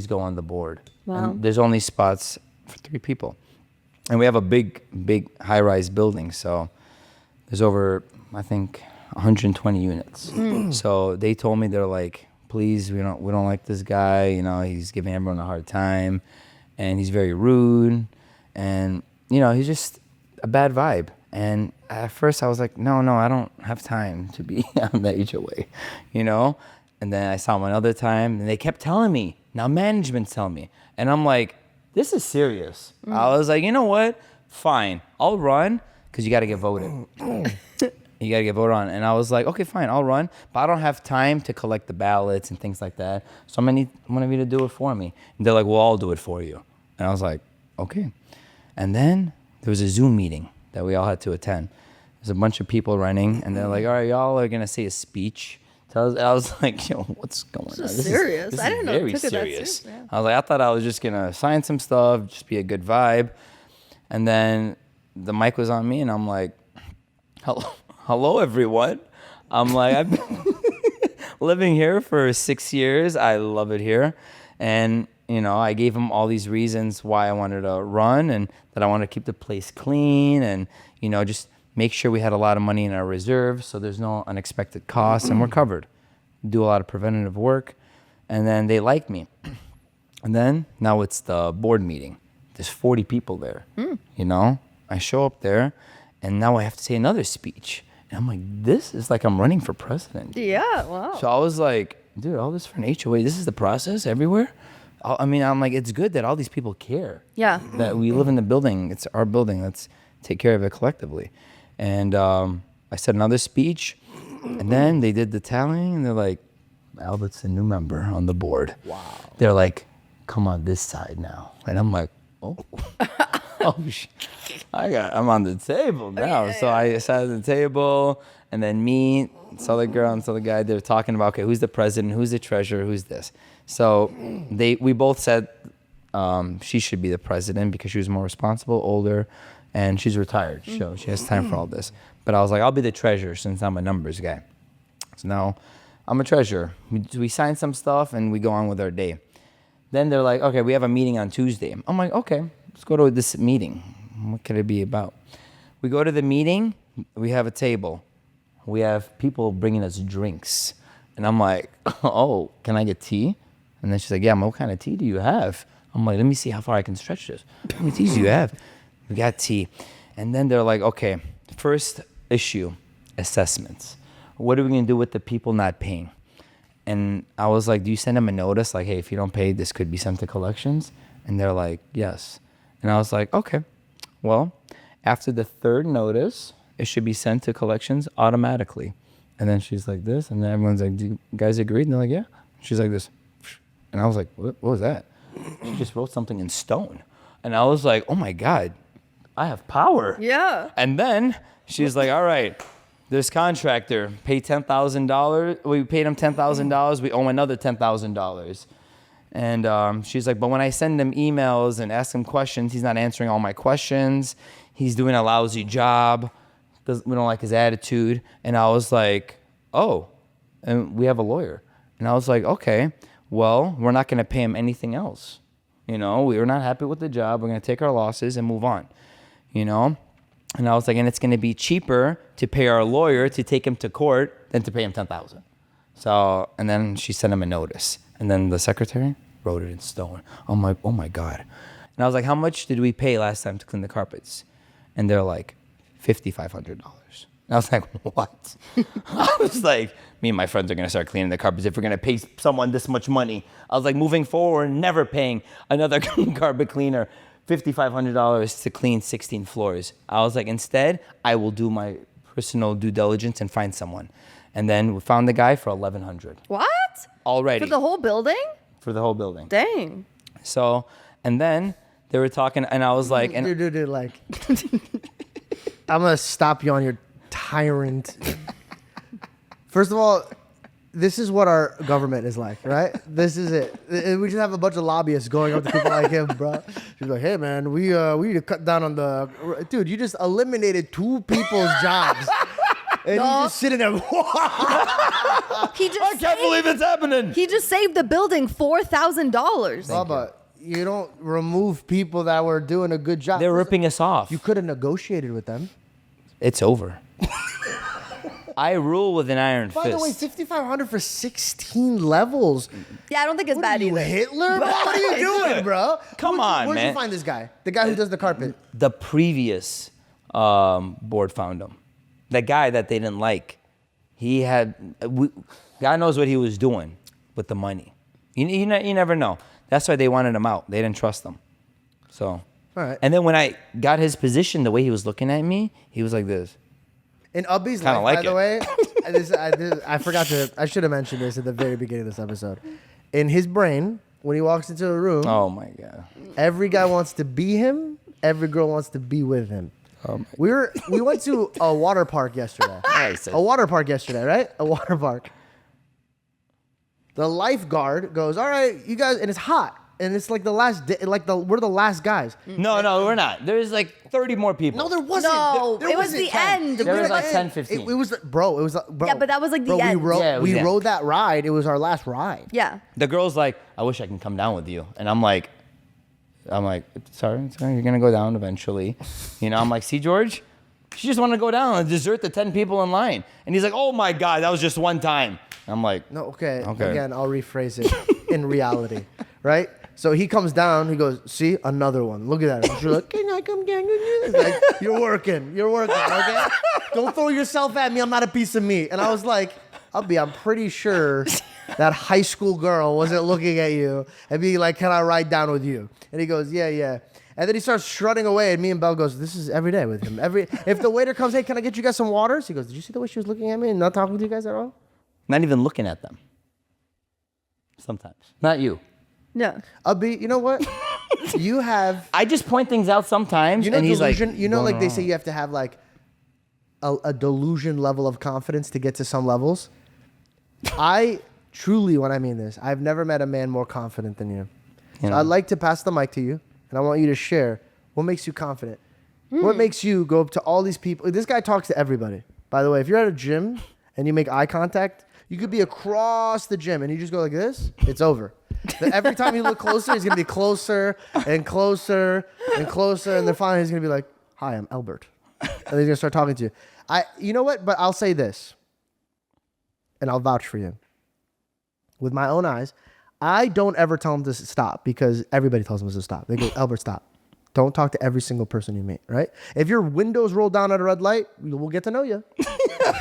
go on the board. Wow. And there's only spots for 3 people. And we have a big high-rise building. So there's over, I think, 120 units. So they told me, they're like, please, we don't like this guy. You know, he's giving everyone a hard time. And he's very rude. And, you know, he's just a bad vibe. And at first I was like, no, I don't have time to be on the HOA, you know? And then I saw him another time, and they kept telling me, now management's telling me. And I'm like, this is serious. I was like, you know what? Fine, I'll run, because you got to get voted. You got to get voted on. And I was like, okay, fine, I'll run, but I don't have time to collect the ballots and things like that. So I'm going to need one of you to do it for me. And they're like, well, I'll do it for you. And I was like, okay. And then there was a Zoom meeting that we all had to attend. There's a bunch of people running, and they're like, all right, y'all are going to say a speech. I was like, yo, what's going on? This is serious. I didn't know it took it that serious. Yeah. I was like, I thought I was just going to sign some stuff, just be a good vibe. And then the mic was on me, and I'm like, hello everyone. I'm like, I've been living here for 6 years. I love it here. And, you know, I gave him all these reasons why I wanted to run and that I wanted to keep the place clean and, you know, just make sure we had a lot of money in our reserve so there's no unexpected costs and we're covered. Do a lot of preventative work. And then they liked me. And then now it's the board meeting. There's 40 people there. You know, I show up there and now I have to say another speech. And I'm like, this is like I'm running for president. Yeah, wow. So I was like, dude, all this for an HOA, this is the process everywhere? I mean, I'm like, it's good that all these people care. Yeah. That we live in the building. It's our building. Let's take care of it collectively. And I said another speech, and then they did the tallying, and they're like, Albert's a new member on the board. Wow. They're like, come on this side now. And I'm like, oh. Oh, I'm on the table now. So I sat at the table, and then me, this other girl, and this other guy, they're talking about, okay, who's the president, who's the treasurer, who's this? So we both said she should be the president because she was more responsible, older, and she's retired, so she has time for all this. But I was like, I'll be the treasurer since I'm a numbers guy. So now I'm a treasurer. We sign some stuff, and we go on with our day. Then they're like, okay, we have a meeting on Tuesday. I'm like, okay, let's go to this meeting. What could it be about? We go to the meeting. We have a table. We have people bringing us drinks. And I'm like, oh, can I get tea? And then she's like, yeah, what kind of tea do you have? I'm like, let me see how far I can stretch this. How many teas do you have? We got tea. And then they're like, okay, first issue, assessments. What are we going to do with the people not paying? And I was like, do you send them a notice? Like, hey, if you don't pay, this could be sent to collections. And they're like, yes. And I was like, okay, well, after the third notice, it should be sent to collections automatically. And then she's like this, and then everyone's like, do you guys agree? And they're like, yeah. She's like this. And I was like, what was that? She just wrote something in stone. And I was like, oh my God, I have power. Yeah. And then she's like, all right, this contractor paid $10,000. We paid him $10,000. We owe him another $10,000. And she's like, but when I send him emails and ask him questions, he's not answering all my questions. He's doing a lousy job. We don't like his attitude. And I was like, oh, and we have a lawyer. And I was like, okay, well, we're not going to pay him anything else. You know, we were not happy with the job. We're going to take our losses and move on, you know? And I was like, and it's going to be cheaper to pay our lawyer to take him to court than to pay him $10,000. So, and then she sent him a notice. And then the secretary wrote it in stone. I'm like, oh my God. And I was like, how much did we pay last time to clean the carpets? And they're like, $5,500. And I was like, what? I was like, me and my friends are going to start cleaning the carpets if we're going to pay someone this much money. I was like, moving forward, never paying another carpet cleaner $5,500 to clean 16 floors. I was like, instead, I will do my personal due diligence and find someone. And then we found the guy for $1,100. What? Already. For the whole building? For the whole building. Dang. So, and then they were talking, and I was like... and Dude, like... I'm going to stop you on your tyrant. First of all, this is what our government is like, right? This is it. We just have a bunch of lobbyists going up to people like him, bro. She's like, hey, man, we need to cut down on the... Dude, you just eliminated 2 people's jobs. And he's just sitting there. I can't believe it's happening. He just saved the building $4,000. Bubba, you don't remove people that were doing a good job. They're ripping us off. You could have negotiated with them. It's over. I rule with an iron fist. By the way, $5,500 for 16 levels. Yeah, I don't think it's bad You either. Hitler? Bro? What are you doing, bro? Come on, Where'd man. you find this guy? The guy who does the carpet. The previous board found him. The guy that they didn't like. God knows what he was doing with the money. You never know. That's why they wanted him out. They didn't trust him. So, All right. and then when I got his position, the way he was looking at me, he was like this. In Ubby's Kinda life, like by the it. way, I should have mentioned this at the very beginning of this episode. In his brain, when he walks into a room, Oh my God. every guy wants to be him. Every girl wants to be with him. We went to a water park yesterday. Nice. A water park yesterday, right? A water park. The lifeguard goes, "All right, you guys," and it's hot, and it's like the last day, we're the last guys. No, we're not. There's like 30 more people. No, there wasn't. No, There it was wasn't the 10. end. There was We like were- 10, 15. It was, bro. It was, bro. Yeah, but that was like the bro, end. We rode, Yeah, it was we the rode end. that ride. It was our last ride. Yeah. The girl's like, I wish I can come down with you. And I'm like, sorry, you're going to go down eventually. I'm like, see, George? She just wanted to go down and desert the 10 people in line. And he's like, oh my God, that was just one time. I'm like, No, okay. Okay. Again, I'll rephrase it in reality, right? So he comes down. He goes, "See, another one. Look at that." And she's like, "Can I come down?" It's like, you're working. Okay. Don't throw yourself at me. I'm not a piece of meat. And I was like, I'm pretty sure that high school girl wasn't looking at you and being like, "Can I ride down with you?" And he goes, "Yeah." And then he starts strutting away, and me and Belle goes, "This is every day with him. If the waiter comes, hey, can I get you guys some waters?" He goes, "Did you see the way she was looking at me and not talking to you guys at all?" not even looking at them. Sometimes. Not you. No. Abby, you know what? You have, I just point things out sometimes. you know, and he's like, delusion. You know, going like they say, wrong. you have to have like a delusion level of confidence to get to some levels. I truly, when I mean this, I've never met a man more confident than you. So Yeah. I'd like to pass the mic to you, and I want you to share what makes you confident. What makes you go up to all these people? This guy talks to everybody. By the way, if you're at a gym and you make eye contact, you could be across the gym and you just go like this, it's over. But every time you look closer, he's going to be closer and closer and closer. And then finally he's going to be like, "Hi, I'm Albert." And then he's going to start talking to you. You know what? But I'll say this, and I'll vouch for you. With my own eyes, I don't ever tell him to stop because everybody tells him to stop. They go, "Albert, stop. Don't talk to every single person you meet," right? If your windows roll down at a red light, we'll get to know you.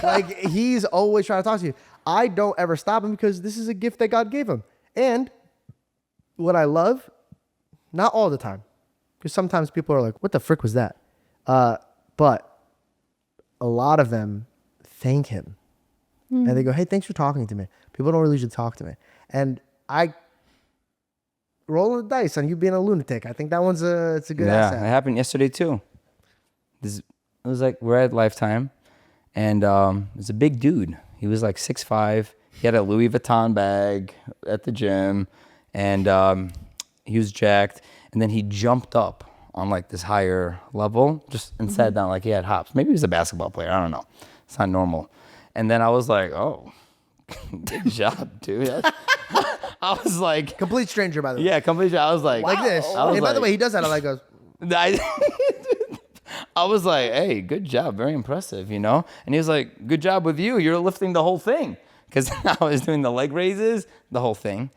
Like, he's always trying to talk to you. I don't ever stop him because this is a gift that God gave him. And what I love, not all the time, because sometimes people are like, "What the frick was that?" But a lot of them thank him. And they go, "Hey, thanks for talking to me." People don't really usually talk to me. And I roll the dice on you being a lunatic. I think that one's it's a good Yeah, asset. it happened yesterday too. It was like, we're at Lifetime, and it's a big dude. He was like 6'5". He had a Louis Vuitton bag at the gym, and he was jacked. And then he jumped up on like this higher level, just and sat down like he had hops. Maybe he was a basketball player. I don't know. It's not normal. And then I was like, "Oh, good job, dude." I was like, Complete stranger, by the way. yeah, completely. I was like, Like this. I was And by the like- way, he does that. I like goes, I was like, "Hey, good job, very impressive," And he was like, "Good job with you. You're lifting the whole thing," because I was doing the leg raises, the whole thing.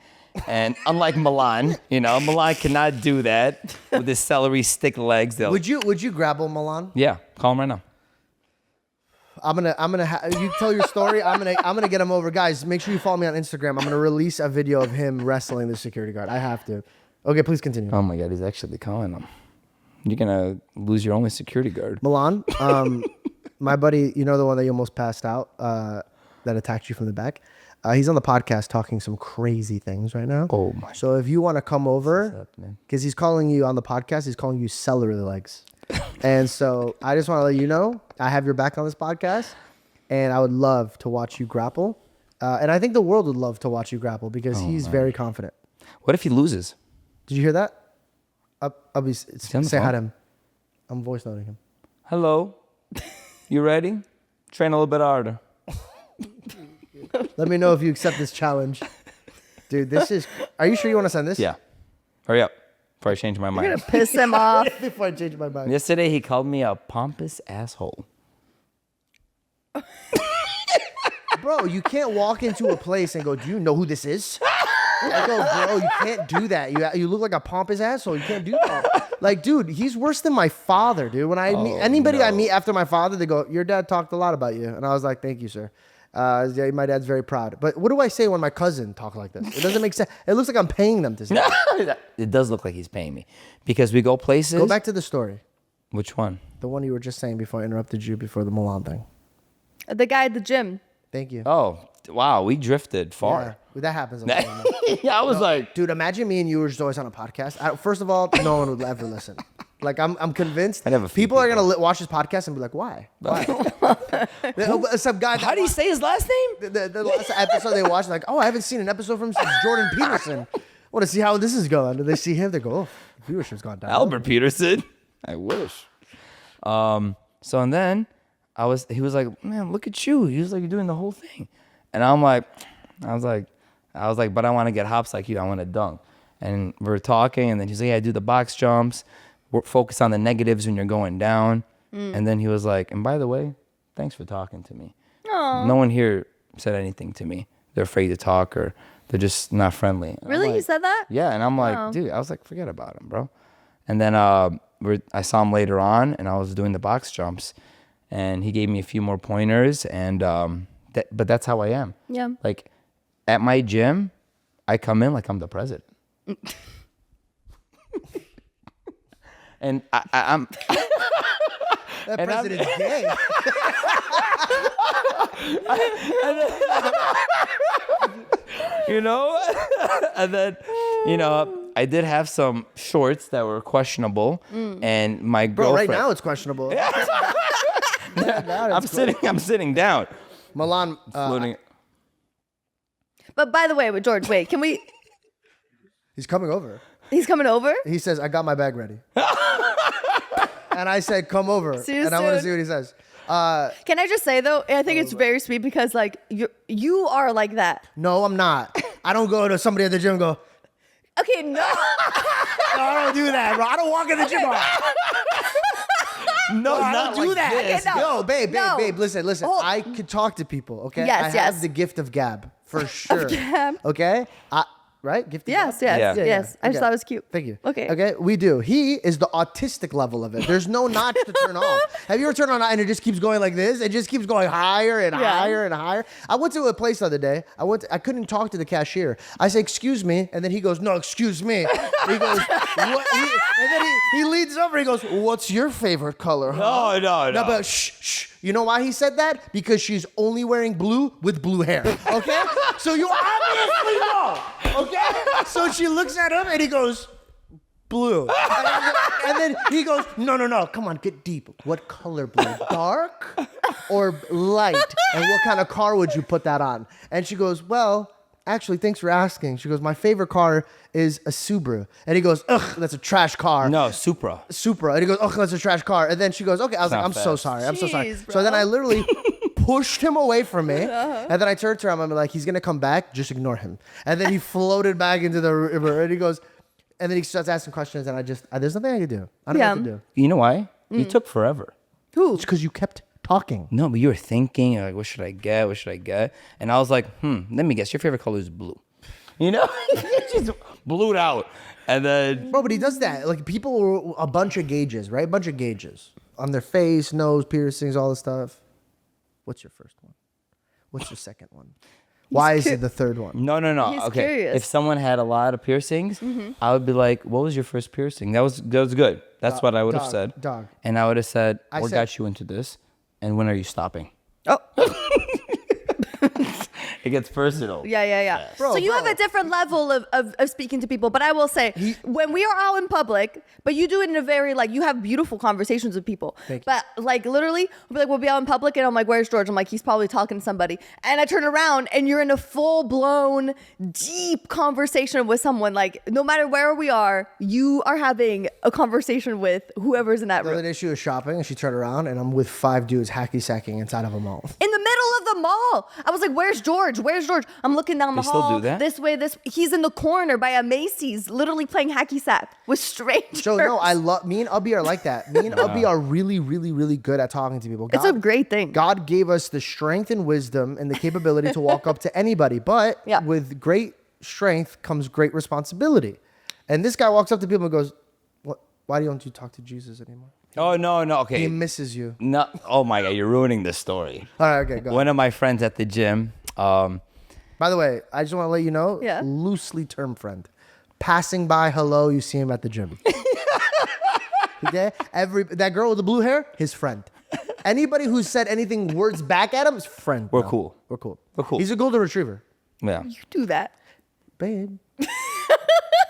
And unlike Milan, Milan cannot do that with his celery stick legs. would you grapple Milan? Yeah, call him right now. You tell your story. I'm gonna get him over, guys. Make sure you follow me on Instagram. I'm gonna release a video of him wrestling the security guard. I have to. Okay, please continue. Oh my God, he's actually calling him. You're gonna lose your only security guard. Milan, my buddy, the one that you almost passed out, that attacked you from the back. He's on the podcast talking some crazy things right now. Oh my. So if you want to come over, up, man? because he's calling you on the podcast, he's calling you celery legs. And so I just want to let you know, I have your back on this podcast, and I would love to watch you grapple. And I think the world would love to watch you grapple because he's very confident. What if he loses? Did you hear that? I'll be on the say hi phone? to him. I'm voice noting him. Hello, you ready? Train a little bit harder. Let me know if you accept this challenge. Dude, are you sure you want to send this? Yeah. Hurry up before I change my mind. You're gonna piss him off. Before I change my mind. Yesterday he called me a pompous asshole. Bro, you can't walk into a place and go, "Do you know who this is?" I go, "Bro, you can't do that. You look like a pompous asshole. You can't do that." Like, dude, he's worse than my father, dude. When I meet anybody I meet after my father, they go, "Your dad talked a lot about you." And I was like, "Thank you, sir." Yeah, my dad's very proud. But what do I say when my cousin talks like this? It doesn't make sense. It looks like I'm paying them to say it. It does look like he's paying me because we go places. Go back to the story. Which one? The one you were just saying before I interrupted you before the Milan thing. The guy at the gym. Thank you. Oh, wow. We drifted far. Yeah, that happens a lot. Yeah, I was like, Dude, imagine me and you were just always on a podcast. First of all, no one would ever listen. Like, I'm convinced I'd have a few people are going to watch this podcast and be like, why? Some guy. how do you say his last name? The last episode they watched, like, oh, I haven't seen an episode from since Jordan Peterson. I want to see how this is going. And they see him, they go, oh, viewership's gone down. Albert Peterson. I wish. So and then he was like, man, look at you. He was like, you're doing the whole thing. And I was like, but I want to get hops like you. I want to dunk. And we're talking, and then he's like, yeah, I do the box jumps. We're focused on the negatives when you're going down. And then he was like, and by the way, thanks for talking to me. Aww. No one here said anything to me. They're afraid to talk or they're just not friendly. And Really? like, You said that? yeah, and I'm like, Wow. dude, I was like, forget about him, bro. And then I saw him later on, and I was doing the box jumps, and he gave me a few more pointers, and but that's how I am. Yeah. Like at my gym, I come in like I'm the president, and I'm. That And I'm- president's gay. You know, and then, I did have some shorts that were questionable, and my Bro, girlfriend. right now it's questionable. I'm sitting down. Milan, Floating. But by the way, George, wait, can we? he's coming over. He's coming over? He says, I got my bag ready. And I said, come over. See you and I want to soon. see what he says. Can I just say though, I think it's very sweet because like you are like that. No, I'm not. I don't go to somebody at the gym and go, Okay, no. no, I don't do that, bro. I don't walk in the gym. No, I don't do that. this. Okay, no. Yo, babe, No. listen. Hold- I could talk to people, okay? Yes, I have yes. the gift of gab, for sure. gab. Okay? Right? Gift of Yes, gab? yes, Yeah. yes. I just Okay. thought it was cute. Thank you. Okay. Okay, we do. He is the autistic level of it. There's no notch to turn off. Have you ever turned on and it just keeps going like this? It just keeps going higher and Yeah. higher and higher. I went to a place the other day. I couldn't talk to the cashier. I say, excuse me. And then he goes, no, excuse me. He goes, what? And then he leans over. He goes, what's your favorite color? Huh? No. No, but shh. You know why he said that? Because she's only wearing blue with blue hair. Okay? So you obviously know. Okay? So she looks at him and he goes, blue. And then he goes, no. Come on, get deep. What color blue? Dark or light? And what kind of car would you put that on? And she goes, well, actually, thanks for asking. She goes, my favorite car is a Subaru. And he goes, ugh, that's a trash car. No, Supra. And he goes, oh, that's a trash car. And then she goes, okay. I was like, not I'm so fast. sorry. I'm so sorry. Jeez, So then bro. I literally pushed him away from me. And then I turned to him. I'm like, he's going to come back. Just ignore him. And then he floated back into the river. And he goes, and then he starts asking questions. And there's nothing I can do. I don't know what to do. You know why? You took forever. Who? It's because you kept talking. No, but you were thinking, you're like, what should I get? And I was like, let me guess. Your favorite color is blue. You know? Just blew it out. And then, Bro, but he does that. Like, people were a bunch of gauges, right? A bunch of gauges on their face, nose, piercings, all this stuff. What's your first one? What's your second one? Why is it the third one? no. He's Okay. curious. If someone had a lot of piercings, I would be like, what was your first piercing? That was good. That's what I would have dog, said. dog. And I would have said, I what said- got you into this? And when are you stopping? Oh. It gets personal. Yeah. Bro, so you bro. have a different level of speaking to people. But I will say, when we are out in public, but you do it in a very, like, you have beautiful conversations with people. Thank you. But, like, literally, we'll be out in public, and I'm like, where's George? I'm like, he's probably talking to somebody. And I turn around, and you're in a full-blown, deep conversation with someone. Like, no matter where we are, you are having a converstion with whoever's in that The room. other day she was shopping and she turned around and I'm with 5 dudes hacky sacking inside of a mall. In the middle of the mall. I was like, where's George? I'm looking down the They still hall. do that? This way. He's in the corner by a Macy's, literally playing hacky sack with strangers. So no, me and Ubby are like that. Me and Ubby are really, really, really good at talking to people. It's a great thing. God gave us the strength and wisdom and the capability to walk up to anybody. But Yeah. with great strength comes great responsibility. And this guy walks up to people and goes, "What? Why don't you talk to Jesus anymore?" Oh no, okay. He misses you. No, oh my God, you're ruining the story. All right, okay, go. One of my friends at the gym. By the way, I just want to let you know, Yeah. loosely termed friend. Passing by, hello, you see him at the gym. Okay? That girl with the blue hair, his friend. Anybody who said anything words back at him is friend. We're now. cool. We're cool. We're cool. He's a golden retriever. Yeah. You do that. Babe.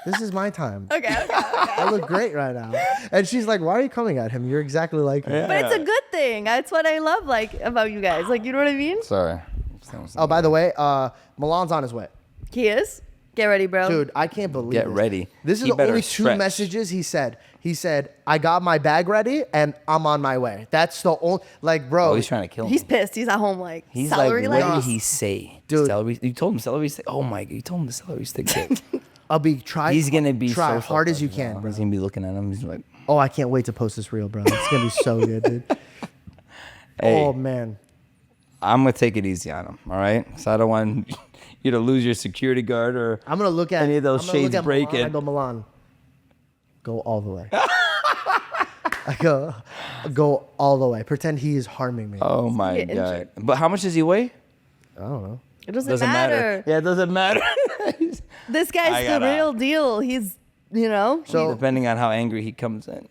This is my time. Okay. I look great right now. And she's like, why are you coming at him? You're exactly like him. But it's a good thing. That's what I love about you guys. Like, you know what I mean? Sorry. Oh, by the way, Milan's on his way. He is. Get ready, bro. Dude, I can't believe Get this. ready. This is He the better only two stretch. messages he said. He said, I got my bag ready and I'm on my way. That's the only, like, bro. Oh, he's trying to kill me. He's pissed. He's at home like He's celery like, like. what did he say? Dude. Celery. You told him celery stick. Oh my God, you told him the celery stick. Hit. I'll be try. He's gonna be try so hard as you fucked up, can, bro. He's gonna be looking at him. He's like, Oh, I can't wait to post this reel, bro. It's gonna be so good, dude. hey, Oh man. I'm gonna take it easy on him. All right, so I don't want you to lose your security guard or I'm gonna look at any of those I'm gonna look shades at breaking. Milan, I go Milan. Go all the way. I go all the way. Pretend he is harming me. Oh my Get God! injured. But how much does he weigh? I don't know. It doesn't matter. Yeah, it doesn't matter. This I guy's the gotta- real deal. He's, you know. So Depending on how angry he comes in.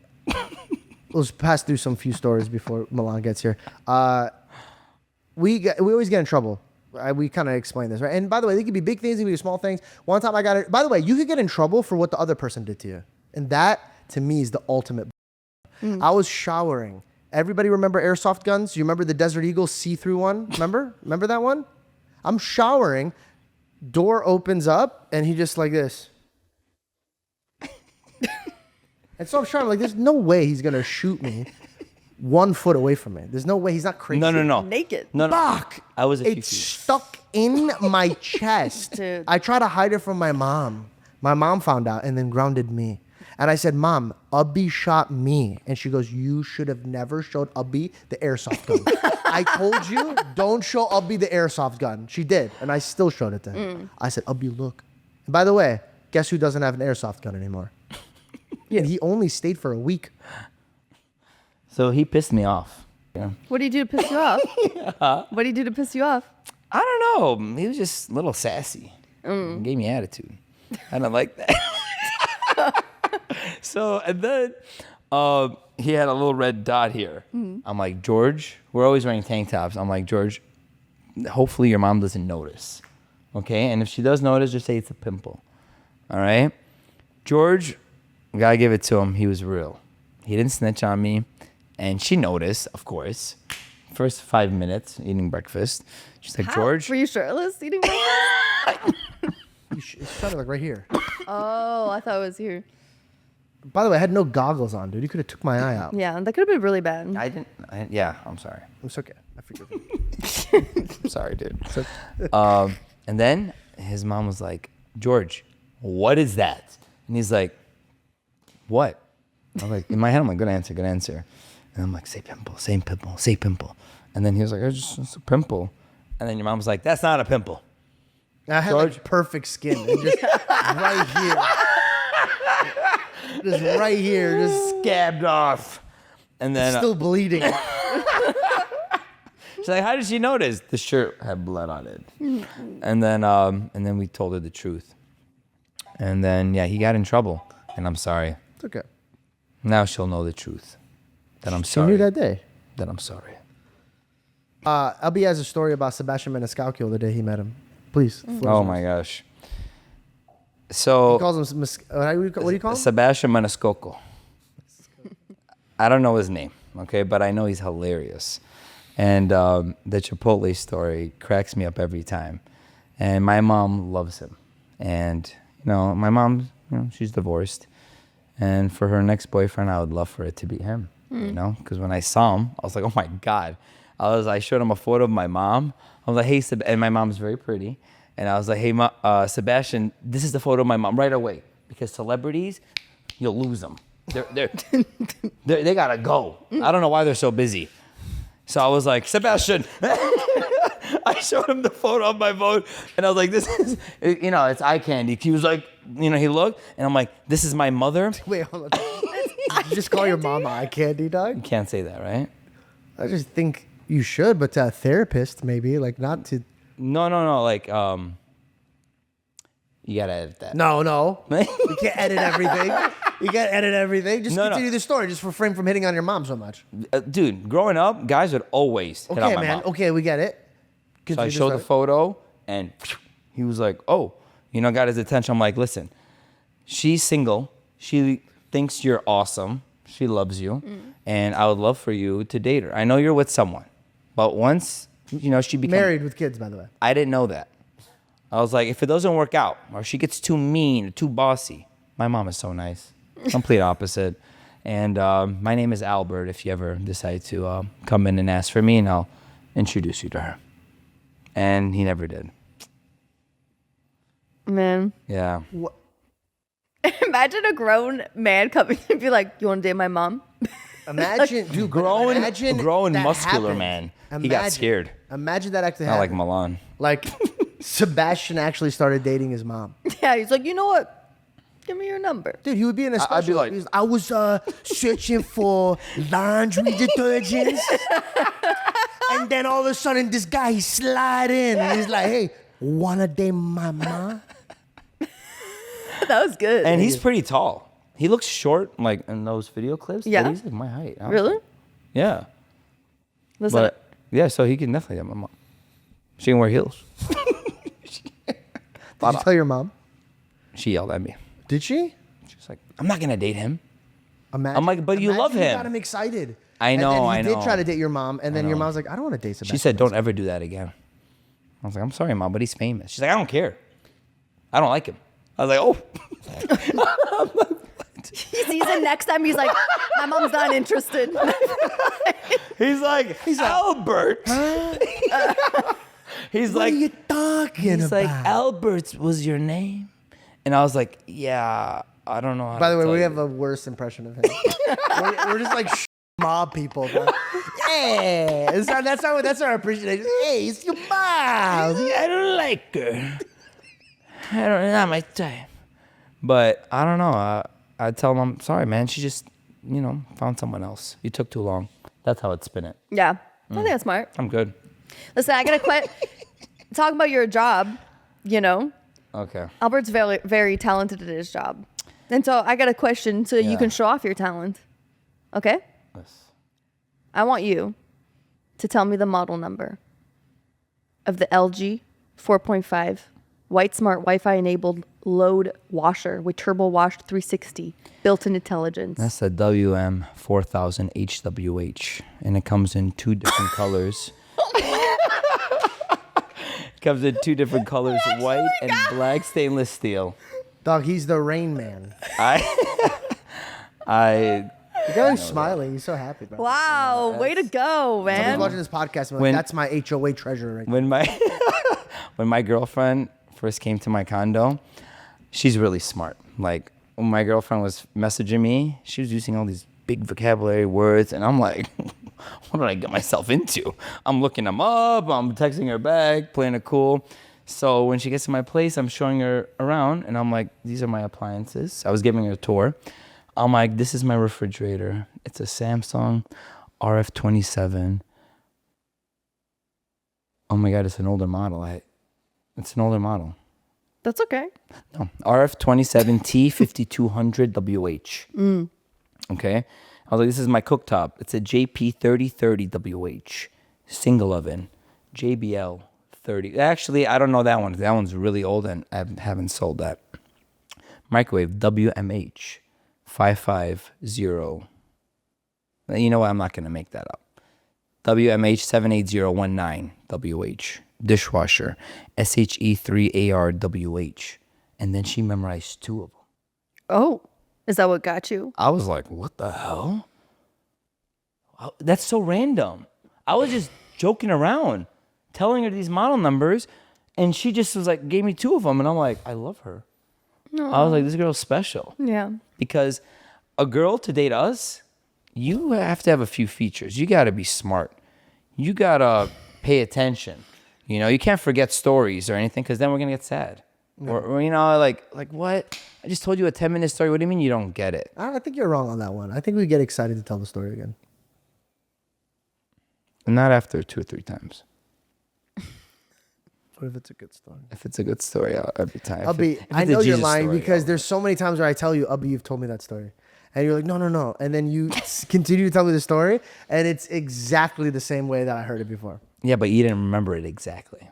let's pass through some few stories before Milan gets here. We always get in trouble. We kind of explained this, right? And by the way, they could be big things, they could be small things. One time I got it. By the way, you could get in trouble for what the other person did to you, and that to me is the ultimate. I was showering. Everybody remember airsoft guns? You remember the Desert Eagle see-through one? Remember that one? I'm showering. Door opens up, and he just like this. And so I'm showering, like, there's no way he's gonna shoot me 1 foot away from me. There's no way. He's not crazy. No. Naked. No. Fuck. I was a few It's feet. stuck in my chest. Dude. I tried to hide it from my mom. My mom found out and then grounded me. And I said, Mom, Ubby shot me. And she goes, you should have never showed Ubby the airsoft gun. I told you, don't show Ubby the airsoft gun. She did. And I still showed it to him. I said, Ubby, look. And by the way, guess who doesn't have an airsoft gun anymore? And he only stayed for a week. So he pissed me off. Yeah. What do you do to piss you off? What do you do to piss you off? I don't know. He was just a little sassy. He gave me attitude. I don't like that. So, and then he had a little red dot here. I'm like, George, we're always wearing tank tops. I'm like, George, hopefully your mom doesn't notice. Okay? And if she does notice, just say it's a pimple. All right? George, gotta give it to him. He was real. He didn't snitch on me. And she noticed, of course. First 5 minutes eating breakfast. She's like, How? George. Were you shirtless eating breakfast? It started like right here. Oh, I thought it was here. By the way, I had no goggles on, dude. You could have took my eye out. Yeah, that could have been really bad. Yeah, I'm sorry. It's okay. I forgive you. I'm sorry, dude. And then his mom was like, George, what is that? And he's like, what? I'm like, in my head, I'm like, good answer. And I'm like, say pimple. And then he was like, it's a pimple. And then your mom's like, that's not a pimple. I had George? like perfect skin. And just right here. Just right here. Just Scabbed off. And then still bleeding. she's like, how did she notice? The shirt had blood on it. And then we told her the truth. And then, yeah, he got in trouble. And I'm sorry. It's okay. Now she'll know the truth. That I'm She sorry. knew that day. That I'm sorry. Albie has a story about Sebastian Maniscalco the day he met him. Please. Oh my gosh. So He calls him, what do you call him? Sebastian Maniscalco. I don't know his name, okay, but I know he's hilarious. And the Chipotle story cracks me up every time. And my mom loves him. And, my mom, she's divorced. And for her next boyfriend, I would love for it to be him, because when I saw him, I was like, oh my God. I showed him a photo of my mom. I was like, hey, and my mom's very pretty. And I was like, hey, Sebastian, this is the photo of my mom right away. Because celebrities, you'll lose them. They gotta go. I don't know why they're so busy. So I was like, Sebastian. I showed him the photo of my phone, and I was like, this is, it's eye candy. He was like, he looked, and I'm like, this is my mother. Wait, hold on. Did you just call your mom eye candy, You dog? can't say that, right? I just think you should, but to a therapist, maybe. Like, not to... No. Like, you gotta edit that. No. You can't edit everything. You can't edit everything. Just No. continue the story. Just refrain from hitting on your mom so much. Dude, growing up, guys would always hit on Okay, my man. mom. Okay, we get it. So I Continue showed the story. photo, and he was like, "Oh, got his attention." I'm like, "Listen, she's single. She thinks you're awesome. She loves you, and I would love for you to date her. I know you're with someone, but once she becomes Married with kids, by the way. I didn't know that. I was like, if it doesn't work out, or she gets too mean, too bossy, my mom is so nice, complete opposite. And my name is Albert. If you ever decide to come in and ask for me, and I'll introduce you to her." And he never did. Man. Yeah. Imagine a grown man coming and be like, "You want to date my mom?" Imagine, dude, Grown that muscular happened. man. He got scared. Imagine that actually Not like happened. Milan. Like, Sebastian actually started dating his mom. Yeah, he's like, "You know what? Give me your number." Dude, he would be in a special. I'd be like- I was searching for laundry detergents. And then all of a sudden, this guy, he slide in. And he's like, "Hey, wanna date my mom?" That was good. And he's pretty tall. He looks short, like in those video clips. Yeah? But he's like my height. I don't Really? think- Yeah. Listen, But yeah, so he can definitely date my mom. She can wear heels. Did you tell your mom? She yelled at me. Did she? She's like, "I'm not gonna date him." Imagine, I'm like, "But you love imagine him." You got him excited. I know, And then he I did know. try to date your mom, and then your mom's like, "I don't want to date Sebastian." She said, "Don't ever do that again." I was like, "I'm sorry, Mom, but he's famous." She's like, "I don't care. I don't like him." I was like, "Oh." he sees it next time. He's like, "My mom's not interested." He's like, Albert. He's What like, are you talking he's about? like, "Albert was your name?" And I was like, "Yeah, I don't know how By to the way, tell we you." have a worse impression of him. we're just like mob people. Bro. Yeah, that's our appreciation. Hey, it's your mom. I don't like her. Not my type. But I don't know. I tell him, "I'm sorry, man. She just, found someone else. You took too long." That's how I'd spin it. Yeah, I think that's smart. I'm good. Listen, I gotta quit. Talk about your job. Okay. Albert's very, very talented at his job, and so I got a question so you Yeah. can show off your talent. Okay, Yes. I want you to tell me the model number of the LG 4.5 white smart Wi-Fi enabled load washer with turbo washed 360 built-in intelligence. That's the WM4000 HWH, and it comes in two different colors. Comes in two different colors, white and black stainless steel. Dog, he's the Rain Man. I The guy who's smiling. He's so happy, bro. Wow, way to go, Somebody's man. watching this podcast. I'm like, When- that's my HOA treasure right now. when my when my girlfriend first came to my condo, she's really smart. Like when my girlfriend was messaging me, she was using all these big vocabulary words, and I'm like, what did I get myself into? I'm looking them up, I'm texting her back, playing it cool. So when she gets to my place, I'm showing her around, and I'm like, these are my appliances. I was giving her a tour. I'm like, this is my refrigerator. It's a Samsung RF27. Oh my God, it's an older model. It's an older model. That's okay. No, RF27T 5200WH. Okay. I was like, this is my cooktop. It's a JP3030WH. Single oven. JBL 30. Actually, I don't know that one. That one's really old and I haven't sold that. Microwave WMH 550. You know what? I'm not going to make that up. WMH 78019WH. Dishwasher SHE3ARWH. And then she memorized two of them. Oh, is that what got you? I was like, what the hell? That's so random. I was just joking around, telling her these model numbers, and she just was like, gave me two of them, and I'm like, I love her. I was like, this girl's special. Yeah. Because a girl to date us, you have to have a few features. You got to be smart. You got to pay attention. You can't forget stories or anything because then we're going to get sad. Or you know, like what? I just told you a 10-minute story. What do you mean you don't get it? I think you're wrong on that one. I think we get excited to tell the story again. Not after 2 or 3 times. What if it's a good story? If it's a good story, every time. I know you're lying because there's so many times where I tell you, you've told me that story. And you're like, no. And then you continue to tell me the story, and it's exactly the same way that I heard it before. Yeah, but you didn't remember it exactly.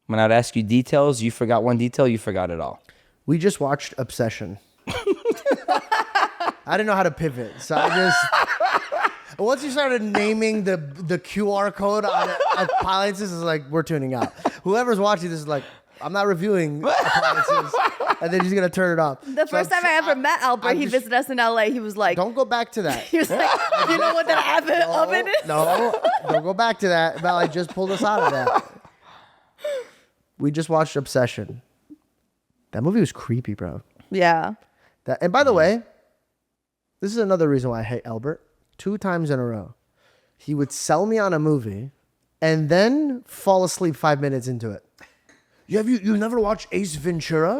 When I'd ask you details, you forgot one detail, you forgot it all. We just watched Obsession. I didn't know how to pivot, so I just... Once you started naming the QR code on appliances, it's like, we're tuning out. Whoever's watching this is like, I'm not reviewing appliances. And then he's going to turn it off. The first time I ever met Albert, he visited us in LA. He was like, don't go back to that. He was like, you know what that oven is? No, don't go back to that. Mel, I just pulled us out of that. We just watched Obsession. That movie was creepy, bro. Yeah. And by the way, this is another reason why I hate Albert. 2 times in a row, he would sell me on a movie and then fall asleep 5 minutes into it. You never watched Ace Ventura?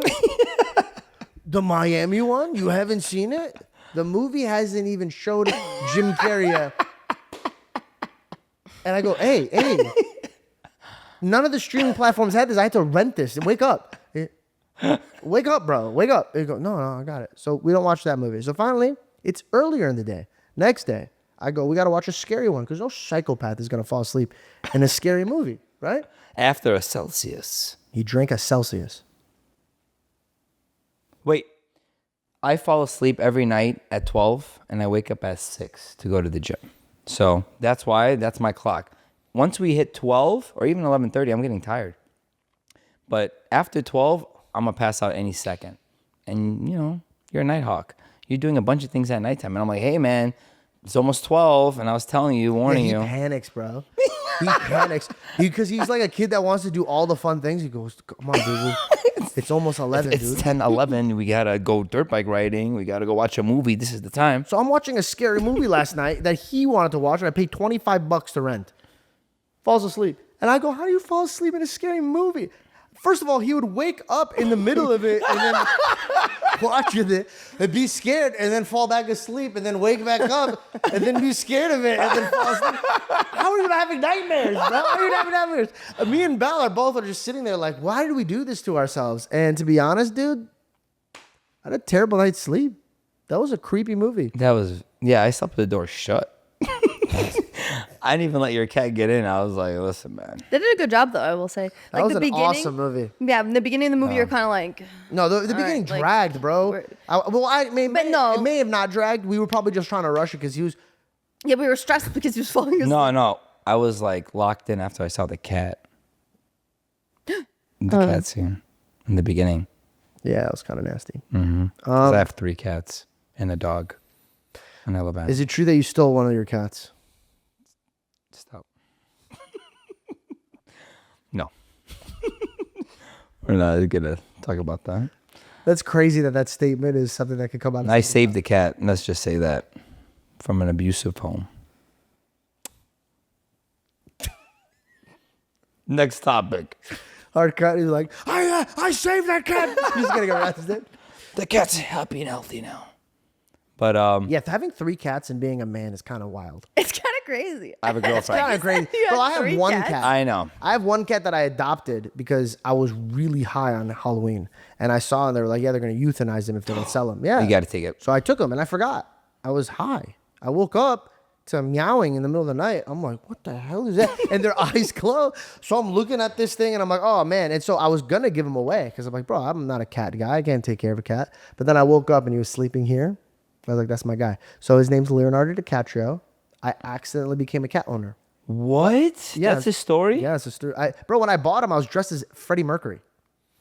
The Miami one? You haven't seen it? The movie hasn't even showed Jim Carrey yet. And I go, hey. None of the streaming platforms had this. I had to rent this. Wake up. Wake up, bro. Wake up. You go, no, I got it. So we don't watch that movie. So finally, it's earlier in the day. Next day, I go, we got to watch a scary one because no psychopath is going to fall asleep in a scary movie, right? After a Celsius. He drank a Celsius. Wait, I fall asleep every night at 12 and I wake up at 6 to go to the gym. So that's my clock. Once we hit 12 or even 11:30, I'm getting tired. But after 12, I'm going to pass out any second. And, you're a night hawk. You're doing a bunch of things at nighttime. And I'm like, hey, man, it's almost 12. And I was telling you, warning you. He panics, bro. He panics. Because he's like a kid that wants to do all the fun things. He goes, come on, dude. It's almost 11, it's dude. 10, 11. We got to go dirt bike riding. We got to go watch a movie. This is the time. So I'm watching a scary movie last night that he wanted to watch. And I paid $25 to rent. Falls asleep. And I go, how do you fall asleep in a scary movie? First of all, he would wake up in the middle of it and then watch it and be scared and then fall back asleep and then wake back up and then be scared of it and then fall asleep. How are you not having nightmares, bro? How are you not having nightmares? Me and Belle are just sitting there like, why do we do this to ourselves? And to be honest, dude, I had a terrible night's sleep. That was a creepy movie. I slept with the door shut. I didn't even let your cat get in. I was like, listen, man. They did a good job, though, I will say. That was an awesome movie. Yeah, in the beginning of the movie, you're kind of like... No, the beginning dragged, bro. It may have not dragged. We were probably just trying to rush it because he was... Yeah, we were stressed because he was falling asleep. No. I was like locked in after I saw the cat. The cat scene in the beginning. Yeah, it was kind of nasty. Mm-hmm. 'Cause I have 3 cats and a dog in Alabama. Is it true that you stole one of your cats? Stop. No. We're not going to talk about that. That's crazy that statement is something that could come out of I saved the cat, let's just say that, from an abusive home. Next topic. Our cat is like, I saved that cat. He's going to get arrested. The cat's happy and healthy now. But yeah, having 3 cats and being a man is kind of wild. It's kind of crazy. I have a girlfriend. It's kind of crazy. You Bro, I have have 3 one cats? cat. I know. I have one cat that I adopted because I was really high on Halloween. And I saw and they were like, yeah, they're going to euthanize him if they don't sell him. Yeah. You got to take it. So I took him and I forgot. I was high. I woke up to meowing in the middle of the night. I'm like, what the hell is that? And their eyes closed. So I'm looking at this thing and I'm like, oh man. And so I was going to give him away because I'm like, bro, I'm not a cat guy. I can't take care of a cat. But then I woke up and he was sleeping here. I was like, that's my guy. So his name's Leonardo DiCaprio. I accidentally became a cat owner. What? Yeah. That's a story? Yeah, it's a story. Bro, when I bought him, I was dressed as Freddie Mercury.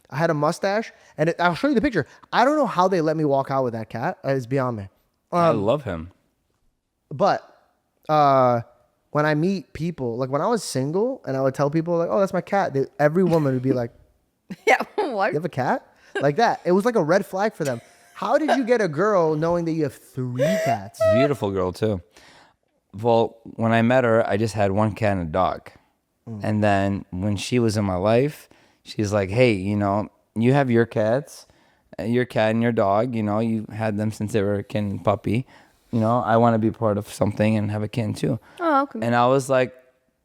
I had a mustache, and I'll show you the picture. I don't know how they let me walk out with that cat. It's beyond me. I love him. But when I meet people, like when I was single, and I would tell people, like, oh, that's my cat, every woman would be like, Yeah, what? you have a cat? Like that. It was like a red flag for them. How did you get a girl knowing that you have 3 cats? Beautiful girl, too. Well, when I met her, I just had 1 cat and a dog. And then when she was in my life, she's like, hey, you have your cats, your cat and your dog. You know, you had them since they were a kitten and puppy. You know, I want to be part of something and have a kitten too. Oh, okay. And I was like,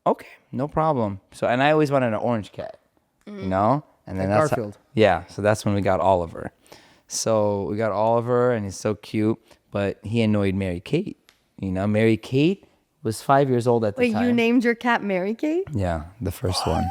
okay, no problem. So, and I always wanted an orange cat, you know? And then Like that's Garfield. yeah, so that's when we got Oliver. So we got Oliver, and he's so cute, but he annoyed Mary Kate. You know, Mary Kate was 5 years old at the Wait, time. you named your cat Mary Kate? Yeah, the first one.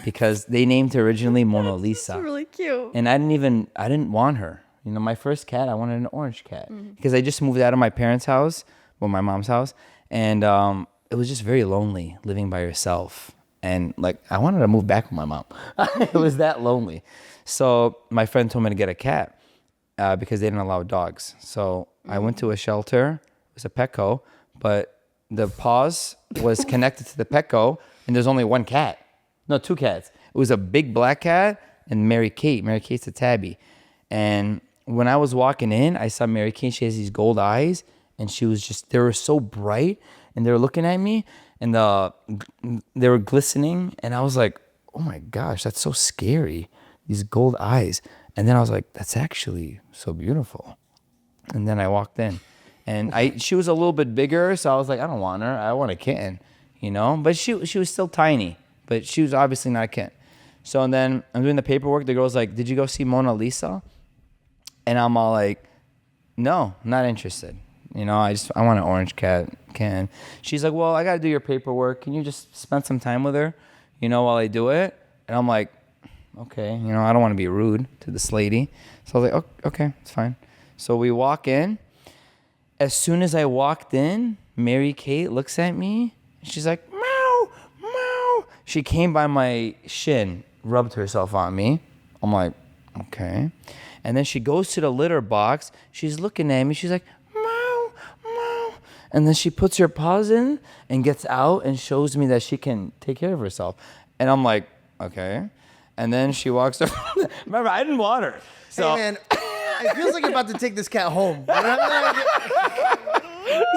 Because they named her originally Mona Lisa. That's really cute. And I didn't want her. You know, my first cat, I wanted an orange cat. Because I just moved out of my parents' house, well, my mom's house. And it was just very lonely living by yourself. And like, I wanted to move back with my mom. It was that lonely. So my friend told me to get a cat because they didn't allow dogs. So I went to a shelter. It was a Petco, but the paws was connected to the Petco, and there's only one cat. No, two cats. It was a big black cat and Mary Kate. Mary Kate's a tabby. And when I was walking in, I saw Mary Kate. She has these gold eyes, and they were so bright, and they were looking at me, and they were glistening, and I was like, oh my gosh, that's so scary, these gold eyes. And then I was like, that's actually so beautiful. And then I walked in, and she was a little bit bigger, so I was like, I don't want her. I want a kitten, you know? But she was still tiny, but she was obviously not a kitten. So and then I'm doing the paperwork. The girl's like, did you go see Mona Lisa? And I'm all like, no, not interested. You know, I want an orange cat. Can she's like, well, I got to do your paperwork. Can you just spend some time with her, you know, while I do it? And I'm like, okay, you know, I don't want to be rude to this lady. So I was like, oh, okay, it's fine. So we walk in. As soon as I walked in, Mary Kate looks at me. And she's like, meow, meow. She came by my shin, rubbed herself on me. I'm like, okay. And then she goes to the litter box. She's looking at me. She's like, meow, meow. And then she puts her paws in and gets out and shows me that she can take care of herself. And I'm like, okay. And then she walks over. Remember, I didn't want her. So, Hey man, it feels like you're about to take this cat home.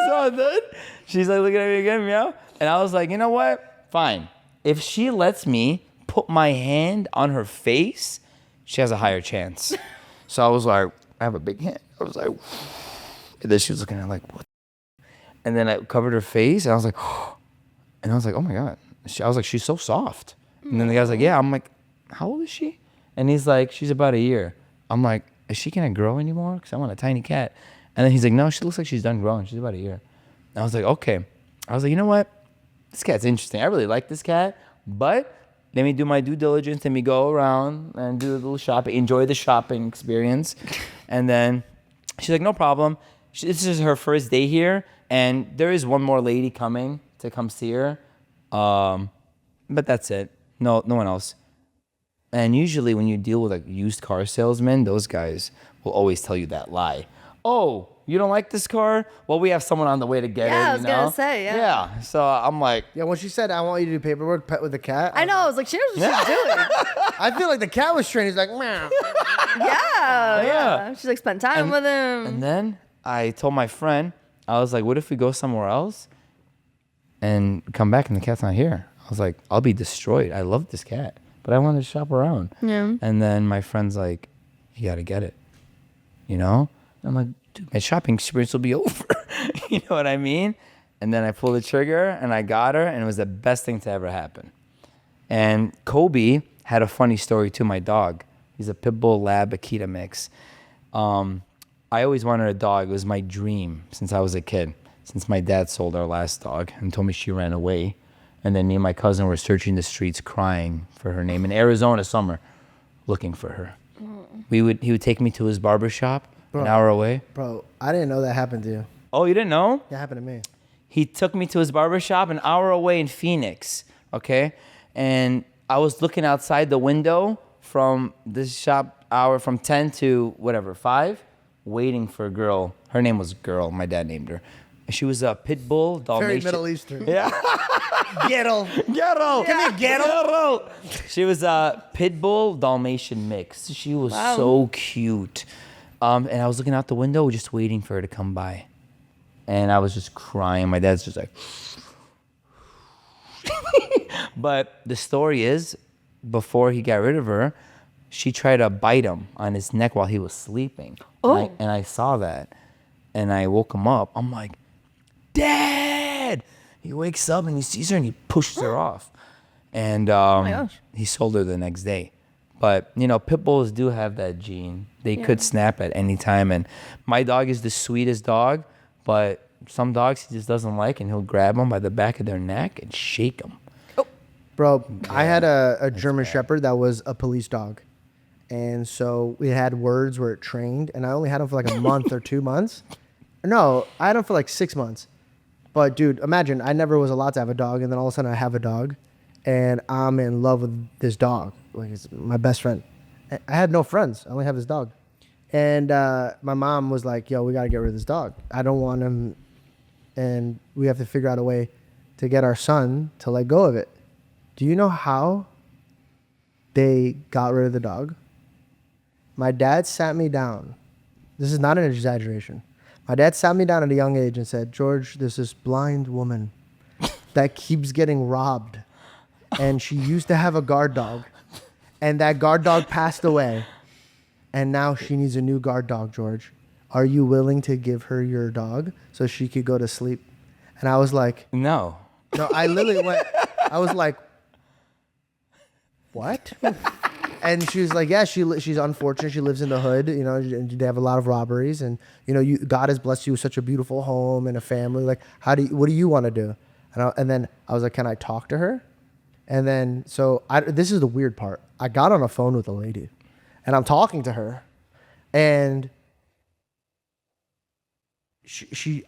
so then she's like looking at me again, meow. And I was like, you know what? Fine. If she lets me put my hand on her face, she has a higher chance. So I was like, I have a big hand. I was like, and then she was looking at it like, what? And then I covered her face, and I was like, and I was like, oh my God. I was like, she's so soft. And then the guy's like, yeah. I'm like, how old is she? And he's like, she's about a year. I'm like, is she gonna grow anymore? Because I want a tiny cat. And then he's like, no, she looks like she's done growing. She's about a year. And I was like, okay. I was like, you know what? This cat's interesting. I really like this cat, but let me do my due diligence. Let me go around and do a little shopping, enjoy the shopping experience. And then she's like, no problem. This is her first day here, and there is one more lady coming to come see her. But that's it. No one else. And usually when you deal with like used car salesmen, those guys will always tell you that lie. Oh, you don't like this car? Well, we have someone on the way to get it. Yeah, I was you gonna know? say, yeah. Yeah. So I'm like, Yeah, when she said, I want you to do paperwork, pet with the cat. I know. I was like, she knows what she's doing. I feel like the cat was trained. He's like, meow. Yeah. She's like, spent time with him. and then I told my friend, I was like, what if we go somewhere else and come back and the cat's not here? I was like, I'll be destroyed. I love this cat, but I wanted to shop around. Yeah. And then my friend's like, you got to get it, you know? I'm like, dude, my shopping experience will be over. You know what I mean? And then I pulled the trigger and I got her, and it was the best thing to ever happen. And Kobe had a funny story too, my dog. He's a pit bull lab Akita mix. I always wanted a dog. It was my dream since I was a kid, since my dad sold our last dog and told me she ran away. And then me and my cousin were searching the streets crying for her name in Arizona summer, looking for her. He would take me to his barber shop an hour away. Bro, I didn't know that happened to you. Oh, you didn't know? That happened to me. He took me to his barber shop an hour away in Phoenix, okay? And I was looking outside the window from this shop hour from 10 to whatever, 5, waiting for a girl. Her name was Girl. My dad named her. She was a pit bull Dalmatian. Very Middle Eastern. Yeah. Ghetto. Ghetto. Come here, ghetto. She was a pit bull Dalmatian mix. She was so cute. And I was looking out the window just waiting for her to come by. And I was just crying. My dad's just like... But the story is, before he got rid of her, she tried to bite him on his neck while he was sleeping. Oh. And I saw that. And I woke him up. I'm like, Dad! He wakes up and he sees her and he pushes her off. And gosh. he sold her the next day. But, you know, pit bulls do have that gene. They could snap at any time. And my dog is the sweetest dog, but some dogs he just doesn't like, and he'll grab them by the back of their neck and shake them. Bro, I had a German Shepherd that was a police dog. And so we had words where it trained, and I only had him for like a month or 2 months. No, I had him for like 6 months. But dude, imagine I never was allowed to have a dog, and then all of a sudden I have a dog, and I'm in love with this dog. Like, it's my best friend. I had no friends. I only have this dog. And my mom was like, yo, we got to get rid of this dog. I don't want him, and we have to figure out a way to get our son to let go of it. Do you know how they got rid of the dog? My dad sat me down. This is not an exaggeration. My dad sat me down at a young age and said, George, there's this blind woman that keeps getting robbed. And she used to have a guard dog. And that guard dog passed away. And now she needs a new guard dog, George. Are you willing to give her your dog so she could go to sleep? And I was like, No. no, I literally went, I was like, what? And she was like, yeah, she's unfortunate. She lives in the hood, you know, and they have a lot of robberies. And, you know, God has blessed you with such a beautiful home and a family. Like, what do you want to do? And then I was like, can I talk to her? And then, this is the weird part. I got on a phone with a lady and I'm talking to her, and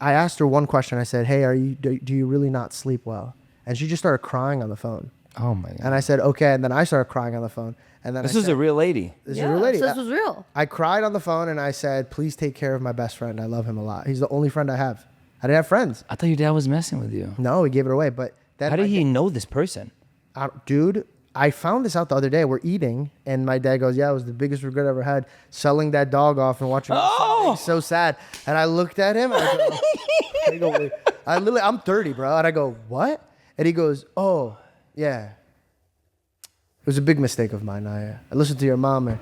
I asked her one question. I said, hey, do you really not sleep well? And she just started crying on the phone. Oh, my God. And I said, okay. And then I started crying on the phone. And then This is a real lady. This is a real lady. So this was real. I cried on the phone and I said, please take care of my best friend. I love him a lot. He's the only friend I have. I didn't have friends. I thought your dad was messing with you. No, he gave it away. But then How did he know this person? Dude, I found this out the other day. We're eating, and my dad goes, yeah, it was the biggest regret I ever had, selling that dog off and watching it. So sad. And I looked at him, and I go, wait. I'm 30, bro. And I go, what? And he goes, oh, yeah. It was a big mistake of mine. I listened to your mom, and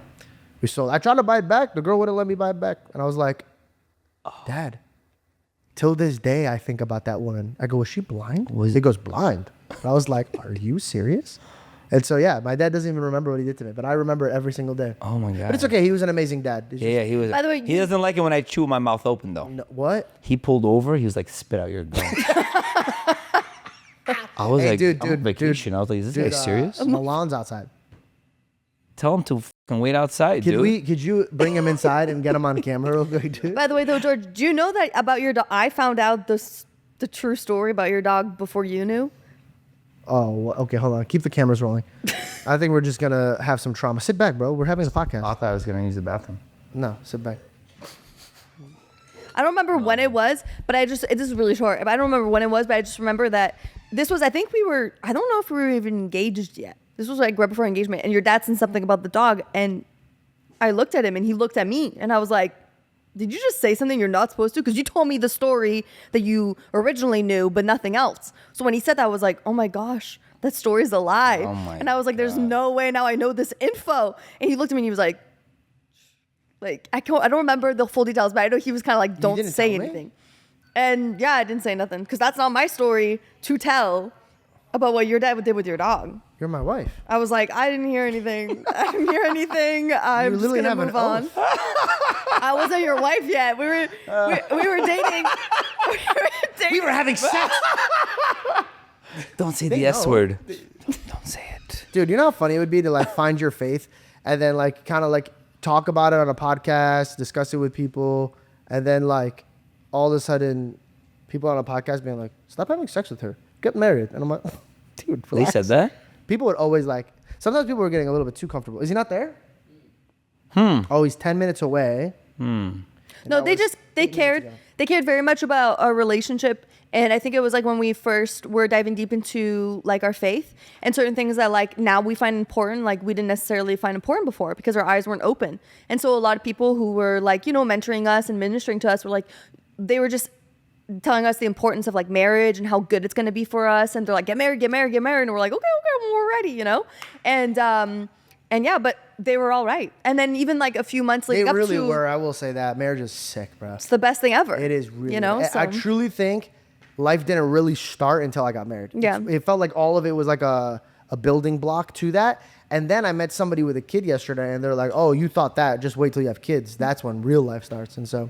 we sold. I tried to buy it back. The girl wouldn't let me buy it back. And I was like, Dad, till this day, I think about that woman. I go, was she blind? He goes, blind. And I was like, are you serious? And so, yeah, my dad doesn't even remember what he did to me, but I remember it every single day. Oh, my God. But it's okay. He was an amazing dad. Yeah, he was. By the way, he doesn't like it when I chew my mouth open, though. No, what? He pulled over. He was like, spit out your gum. I was like, I'm on vacation. I was like, is this guy serious? Milan's outside. Tell him to fucking wait outside, dude. Could you bring him inside and get him on camera real quick, dude? By the way, though, George, do you know that about your dog? I found out the true story about your dog before you knew. Oh, okay, hold on. Keep the cameras rolling. I think we're just going to have some trauma. Sit back, bro. We're having a podcast. I thought I was going to use the bathroom. No, sit back. I don't remember when it was, but this is really short. I don't remember when it was, but I just remember that this was, I don't know if we were even engaged yet. This was like right before engagement, and your dad said something about the dog, and I looked at him, and he looked at me, and I was like, did you just say something you're not supposed to? Because you told me the story that you originally knew, but nothing else. So when he said that, I was like, oh my gosh, that story's alive. Oh my and I was like, there's no way now I know this info. And he looked at me and he was like I don't remember the full details, but I know he was kind of like, don't say anything. And yeah, I didn't say nothing because that's not my story to tell about what your dad did with your dog. You're my wife. I was like, I didn't hear anything. I'm just gonna move on. I wasn't your wife yet. We were dating. We were having sex. Don't say the S word. Don't say it. Dude, you know how funny it would be to like find your faith and then like kind of like talk about it on a podcast, discuss it with people, and then like all of a sudden people on a podcast being like, stop having sex with her. Get married. And I'm like, dude, relax. They said that? People would always like, sometimes people were getting a little bit too comfortable. Is he not there? Oh, he's 10 minutes away. No, they cared very much about our relationship. And I think it was like when we first were diving deep into like our faith and certain things that like now we find important, like we didn't necessarily find important before because our eyes weren't open. And so a lot of people who were like, you know, mentoring us and ministering to us were like, they were just telling us the importance of like marriage and how good it's going to be for us. And they're like, get married. And we're like, okay, when we're ready, you know? And And yeah, but they were all right. And then even like a few months They leading up really to, were. I will say that marriage is sick, bro. it's the best thing ever. It is really. You know, I truly think life didn't really start until I got married. Yeah. It felt like all of it was like a building block to that. And then I met somebody with a kid yesterday, and they're like, "Oh, you thought that? Just wait till you have kids. That's when real life starts." And so,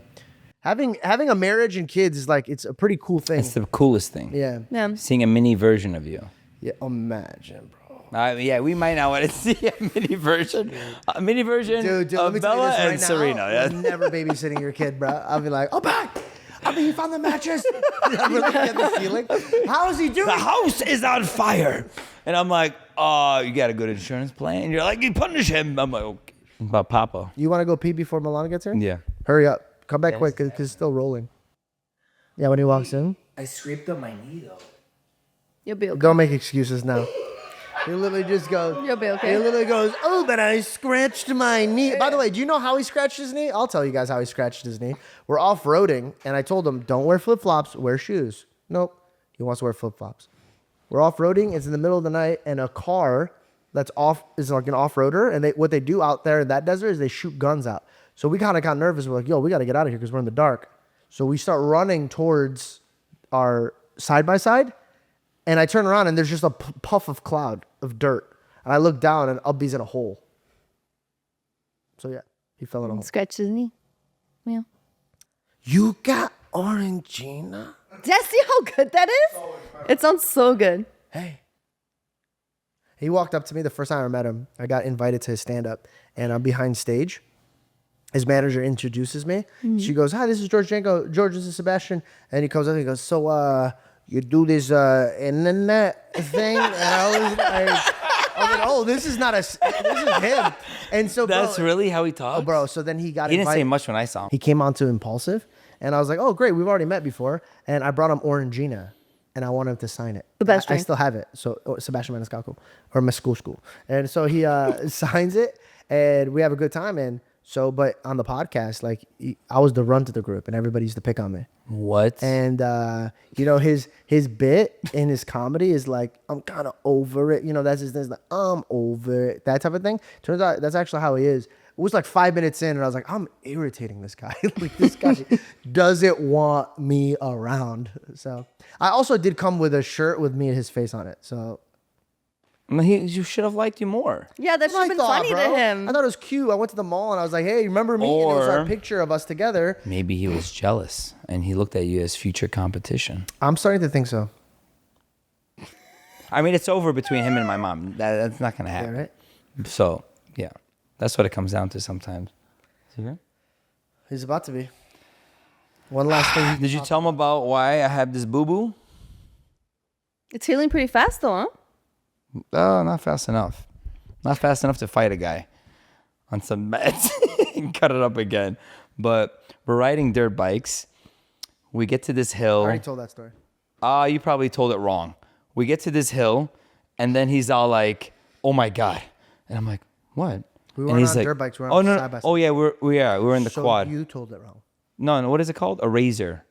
having a marriage and kids is like it's a pretty cool thing. It's the coolest thing. Yeah. Yeah. Seeing a mini version of you. Yeah. Imagine, bro. Yeah, we might not want to see a mini version. A mini version Dude, let of me tell you Bella this and right now. Serena. Yeah. I'm never babysitting your kid, bro. I'll be like, "Oh, back. I mean, he found the mattress." I'm looking at the ceiling. How is he doing? The house is on fire. And I'm like, oh, you got a good insurance plan? And you're like, you punish him. I'm like, okay. About Papa. You want to go pee before Milana gets here? Yeah. Hurry up. Come back quick because it's still rolling. Yeah, when he walks in. I scraped up my knee, though. You'll be okay. Don't make excuses now. He literally just goes. You'll be okay. He literally goes, "Oh, but I scratched my knee." By the way, do you know how he scratched his knee? I'll tell you guys how he scratched his knee. We're off-roading, and I told him, "Don't wear flip-flops. Wear shoes." Nope. He wants to wear flip-flops. We're off-roading. It's in the middle of the night, and a car that's off is like an off-roader. And what they do out there in that desert is they shoot guns out. So we kind of got nervous. We're like, "Yo, we got to get out of here because we're in the dark." So we start running towards our side-by-side. And I turn around and there's just a puff of cloud of dirt. And I look down and Ubby's in a hole. So yeah, he fell in a hole. Scratch his knee. Yeah. You got Orangina? See how good that is? It sounds so good. Hey. He walked up to me the first time I met him. I got invited to his stand-up. And I'm behind stage. His manager introduces me. She goes, "Hi, this is George Janko. George, this is Sebastian." And he comes up and he goes, "So, you do this internet thing?" And I was like, "Oh, this is him." And so, bro, That's really how he talks? oh, bro. So then he got He didn't invited. say much when I saw him. He came on to Impulsive, and I was like, "Oh, great, we've already met before." And I brought him Orangina, and I want him to sign it. The best I drink. still have it. So Sebastian Maniscalco or Maniscalco, and so he signs it, and we have a good time. And so, but on the podcast, like I was the runt of the group, and everybody used to pick on me. What? And his bit in his comedy is like, "I'm kind of over it." You know, that's his thing. Like, "I'm over it," that type of thing. Turns out that's actually how he is. It was like 5 minutes in, and I was like, "I'm irritating this guy. Like this guy doesn't want me around." So I also did come with a shirt with me and his face on it. So You should have liked you more. Yeah, that should have been funny to him. I thought it was cute. I went to the mall and I was like, "Hey, remember me?" And it was Or- our picture of us together. Maybe he was jealous and he looked at you as future competition. I'm starting to think so. I mean, it's over between him and my mom. That's not going to Yeah, happen. right? So, yeah. That's what it comes down to sometimes. Is he here? He's about to be. One last thing. Did you tell him about why I have this boo-boo? It's healing pretty fast though, huh? Oh, not fast enough. Not fast enough to fight a guy on some meds and cut it up again. But we're riding dirt bikes. We get to this I hill. already told that story. You probably told it wrong. We get to this hill, and then he's all like, "Oh my god!" And I'm like, "What?" We and weren't he's on dirt bikes, we were "Oh on no, side by side." oh yeah, we were in the So quad. you told it wrong. No, what is it called? A razor.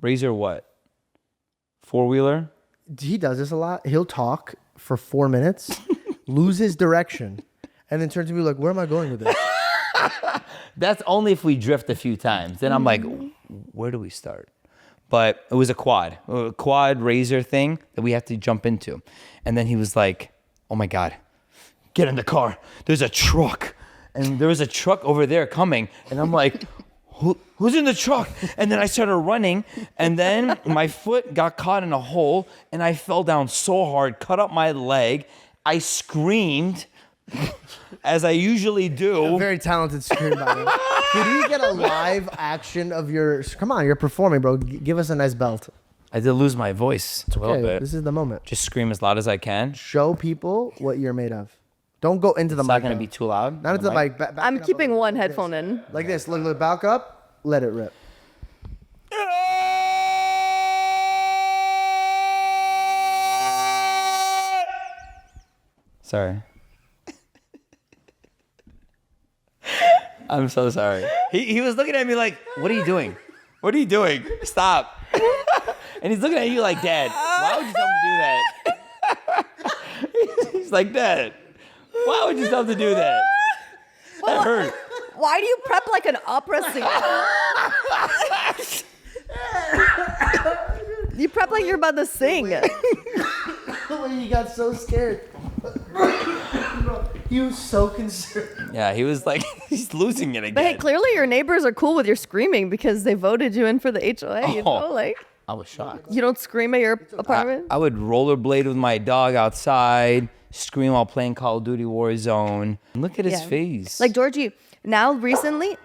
Razor what? 4-wheeler. He does this a lot. He'll talk for 4 minutes, lose his direction, and then turn to me like, "Where am I going with this?" That's only if we drift a few times. Then I'm like, where do we start? But it was a quad razor thing that we have to jump into. And then he was like, "Oh my God, get in the car. There's a truck." And there was a truck over there coming. And I'm like, who's in the truck? And then I started running. And then my foot got caught in a hole. And I fell down so hard, cut up my leg. I screamed, as I usually do. Very talented screen by the way. Did we get a live action of your? Come on, you're performing, bro. Give us a nice belt. I did lose my voice a little Okay, bit. this is the moment. Just scream as loud as I can. Show people what you're made of. Don't go into the It's mic. not going to though. be too loud. Not into the mic. Back I'm it up keeping a one little. headphone in. Like this. Look, back up. Let it rip. Sorry. I'm so sorry. He was looking at me like, "What are you doing? What are you doing? Stop." And he's looking at you like, "Dad, why would you tell him to do that?" He's like, "Dad, Why would you have to do that? That hurt. Why do you prep like an opera singer? You prep like you're about to sing. The way you got so scared. He was so concerned. Yeah, he was like, he's losing it again. But hey, clearly your neighbors are cool with your screaming because they voted you in for the HOA. You know, like I was shocked. you don't scream at your apartment. I would rollerblade with my dog outside, scream while playing Call of Duty Warzone. Look at his face. Like Georgie, now recently.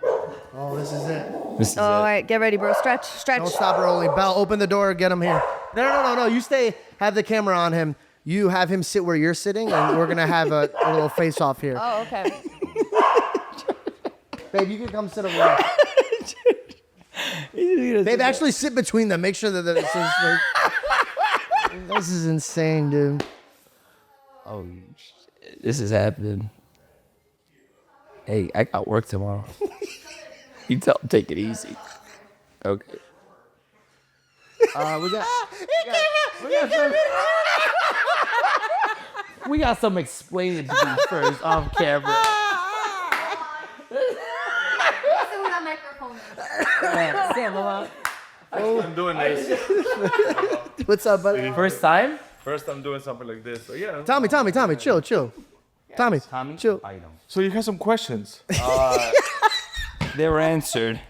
Oh, this is it. This is All it. right, get ready, bro. Stretch. Don't stop rolling. Bell, open the door. Get him here. No. You stay. Have the camera on him. You have him sit where you're sitting, and we're gonna have a little face-off here. Oh, okay. Babe, you can come sit over there. Babe, actually sit between them. Make sure that this is like, this is insane, dude. Oh, shit. This is happening. Hey, I got work tomorrow. You tell him, take it easy. Okay. We got some explaining to do first off camera. I'm doing this. What's up, buddy? First time? First, I'm doing something like this. So yeah. Tommy, chill. Tommy, chill. Item. So you have some questions. They were answered.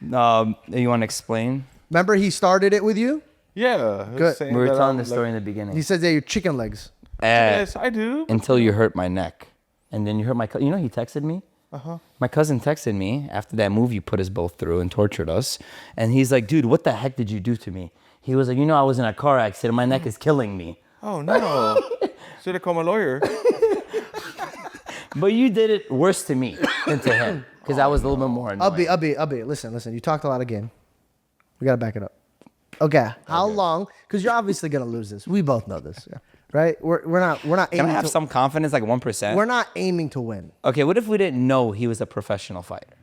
You want to explain? Remember he started it with you? Yeah. Good. We were telling the story in the beginning. He said they're your chicken legs. Yes, I do. Until you hurt my neck. And then you hurt my cousin. You know, he texted me. My cousin texted me after that move you put us both through and tortured us. And he's like, dude, what the heck did you do to me? He was like, you know, I was in a car accident. My neck is killing me. Oh, no. Should have called my lawyer. But you did it worse to me than to him. Because I was a little bit more annoying. Abby, listen. You talked a lot of game. We got to back it up. Okay. How long? Because you're obviously going to lose this. We both know this. Yeah. Right? We're not aiming Can I have some confidence, like 1%? We're not aiming to win. Okay, what if we didn't know he was a professional fighter?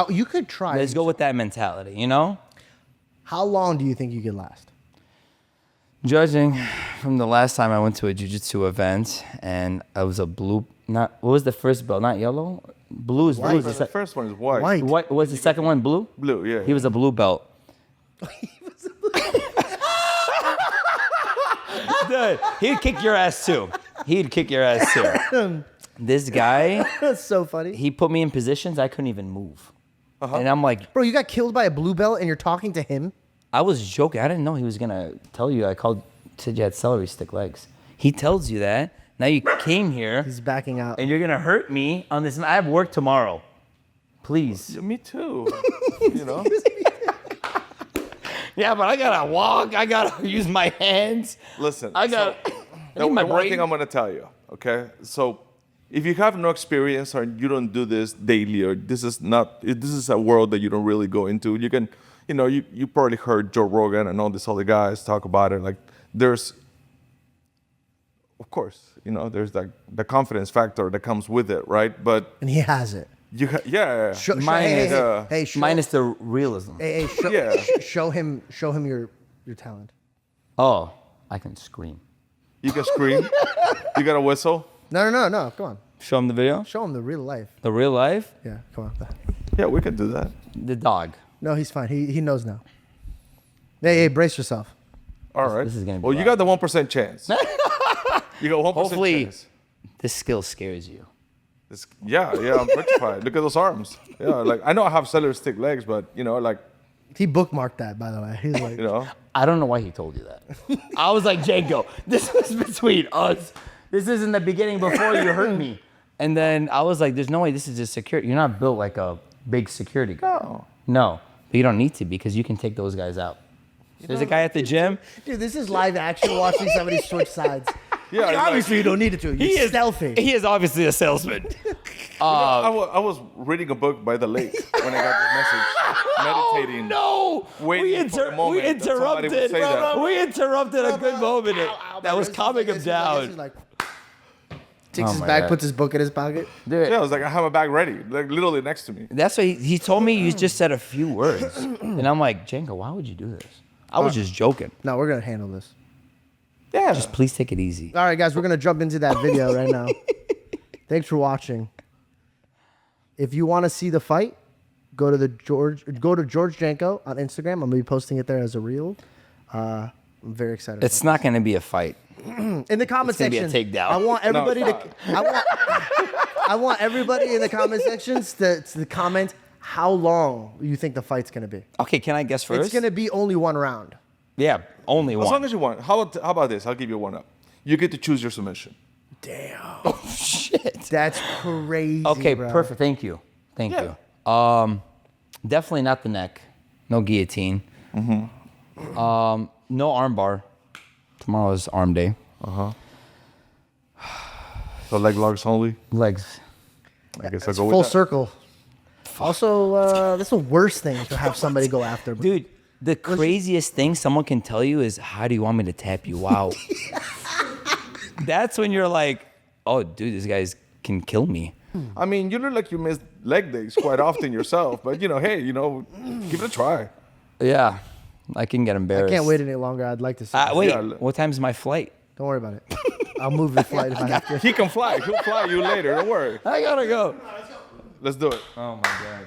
You could try. Let's go with that mentality, you know? How long do you think you could last? Judging from the last time I went to a jiu-jitsu event and I was a blue, what was the first belt? Not yellow? Blue is blue. The first one is white. What was the second one? Blue? Blue, yeah. He was a blue belt. Dude, he'd kick your ass too. This guy, That's so funny. he put me in positions I couldn't even move. And I'm like, Bro, you got killed by a blue belt and you're talking to him? I was joking. I didn't know he was going to tell you. Said you had celery stick legs. He tells you that. Now you came here He's backing out. and you're going to hurt me on this. I have work tomorrow. Please. Yeah, me too. You know? Yeah, but I got to walk. I got to use my hands. Listen. I got Now, my one brain. thing I'm going to tell you, okay? So if you have no experience or you don't do this daily or this is a world that you don't really go into, you can, you probably heard Joe Rogan and all these other guys talk about it. Like there's, of course, there's the confidence factor that comes with it, right? But And he has it. Minus the realism. Show him your talent. Oh, I can scream. You can scream. You got a whistle. No. Come on. Show him the video? Show him the real life. The real life? Yeah, come on. Yeah, we can do that. The dog. No, he's fine. He knows now. Hey, brace yourself. All right. This is gonna be well, you got the 1% chance. You got 1% Hopefully, chance. this skill scares you. Yeah, I'm petrified. Look at those arms. Yeah, like I know I have celery stick legs, but He bookmarked that, by the way. He's like, I don't know why he told you that. I was like, Janko, this was between us. This is in the beginning before you hurt me. And then I was like, there's no way this is just security. You're not built like a big security guard. No. But you don't need to because you can take those guys out. There's a guy at the gym. dude, this is live action watching somebody switch sides. Yeah, Obviously, you don't need it to. You're stealthy. He is obviously a salesman. I was reading a book by the lake when I got this message. Meditating. Oh, no. Waiting for the moment We that somebody would interrupted. say that. We interrupted a good moment. That was calming him down. Takes Oh his my bag, God. puts his book in his pocket. Dude, Yeah, I was like, I have a bag ready, like literally next to me. that's why he told me you just said a few words. And I'm like, Janko, why would you do this? I was just joking. No, we're gonna handle this. Yeah. Just please take it easy. All right, guys, we're gonna jump into that video right now. Thanks for watching. If you want to see the fight, go to George Janko on Instagram. I'm gonna be posting it there as a reel. I'm very excited. It's not going to be a fight. In the comment It's gonna be a section. takedown. I want everybody No, to. I want everybody in the comment sections to comment how long you think the fight's gonna be. Okay, can I guess first? It's gonna be only one round. Yeah, only As one. long as you want. How about this? I'll give you one up. You get to choose your submission. Damn. Shit. That's crazy. Okay, bro. perfect. Thank you. Thank Yeah. you. Definitely not the neck. No guillotine. No armbar. Tomorrow's arm day. So leg locks only. Legs. I guess I'll It's go full with that. circle. Also, that's the worst thing to have somebody go after. Bro. Dude, the craziest thing someone can tell you is, how do you want me to tap you out? That's when you're like, oh, dude, these guys can kill me. I mean, you look like you miss leg days quite often yourself, but hey, give it a try. Yeah, I can get I embarrassed. can't wait any longer. I'd like to see. Wait, Yeah. what time's my flight? Don't worry about it. I'll move your flight if I have to. He can fly. He'll fly you later. Don't worry. I gotta go. Let's do it. Oh my God.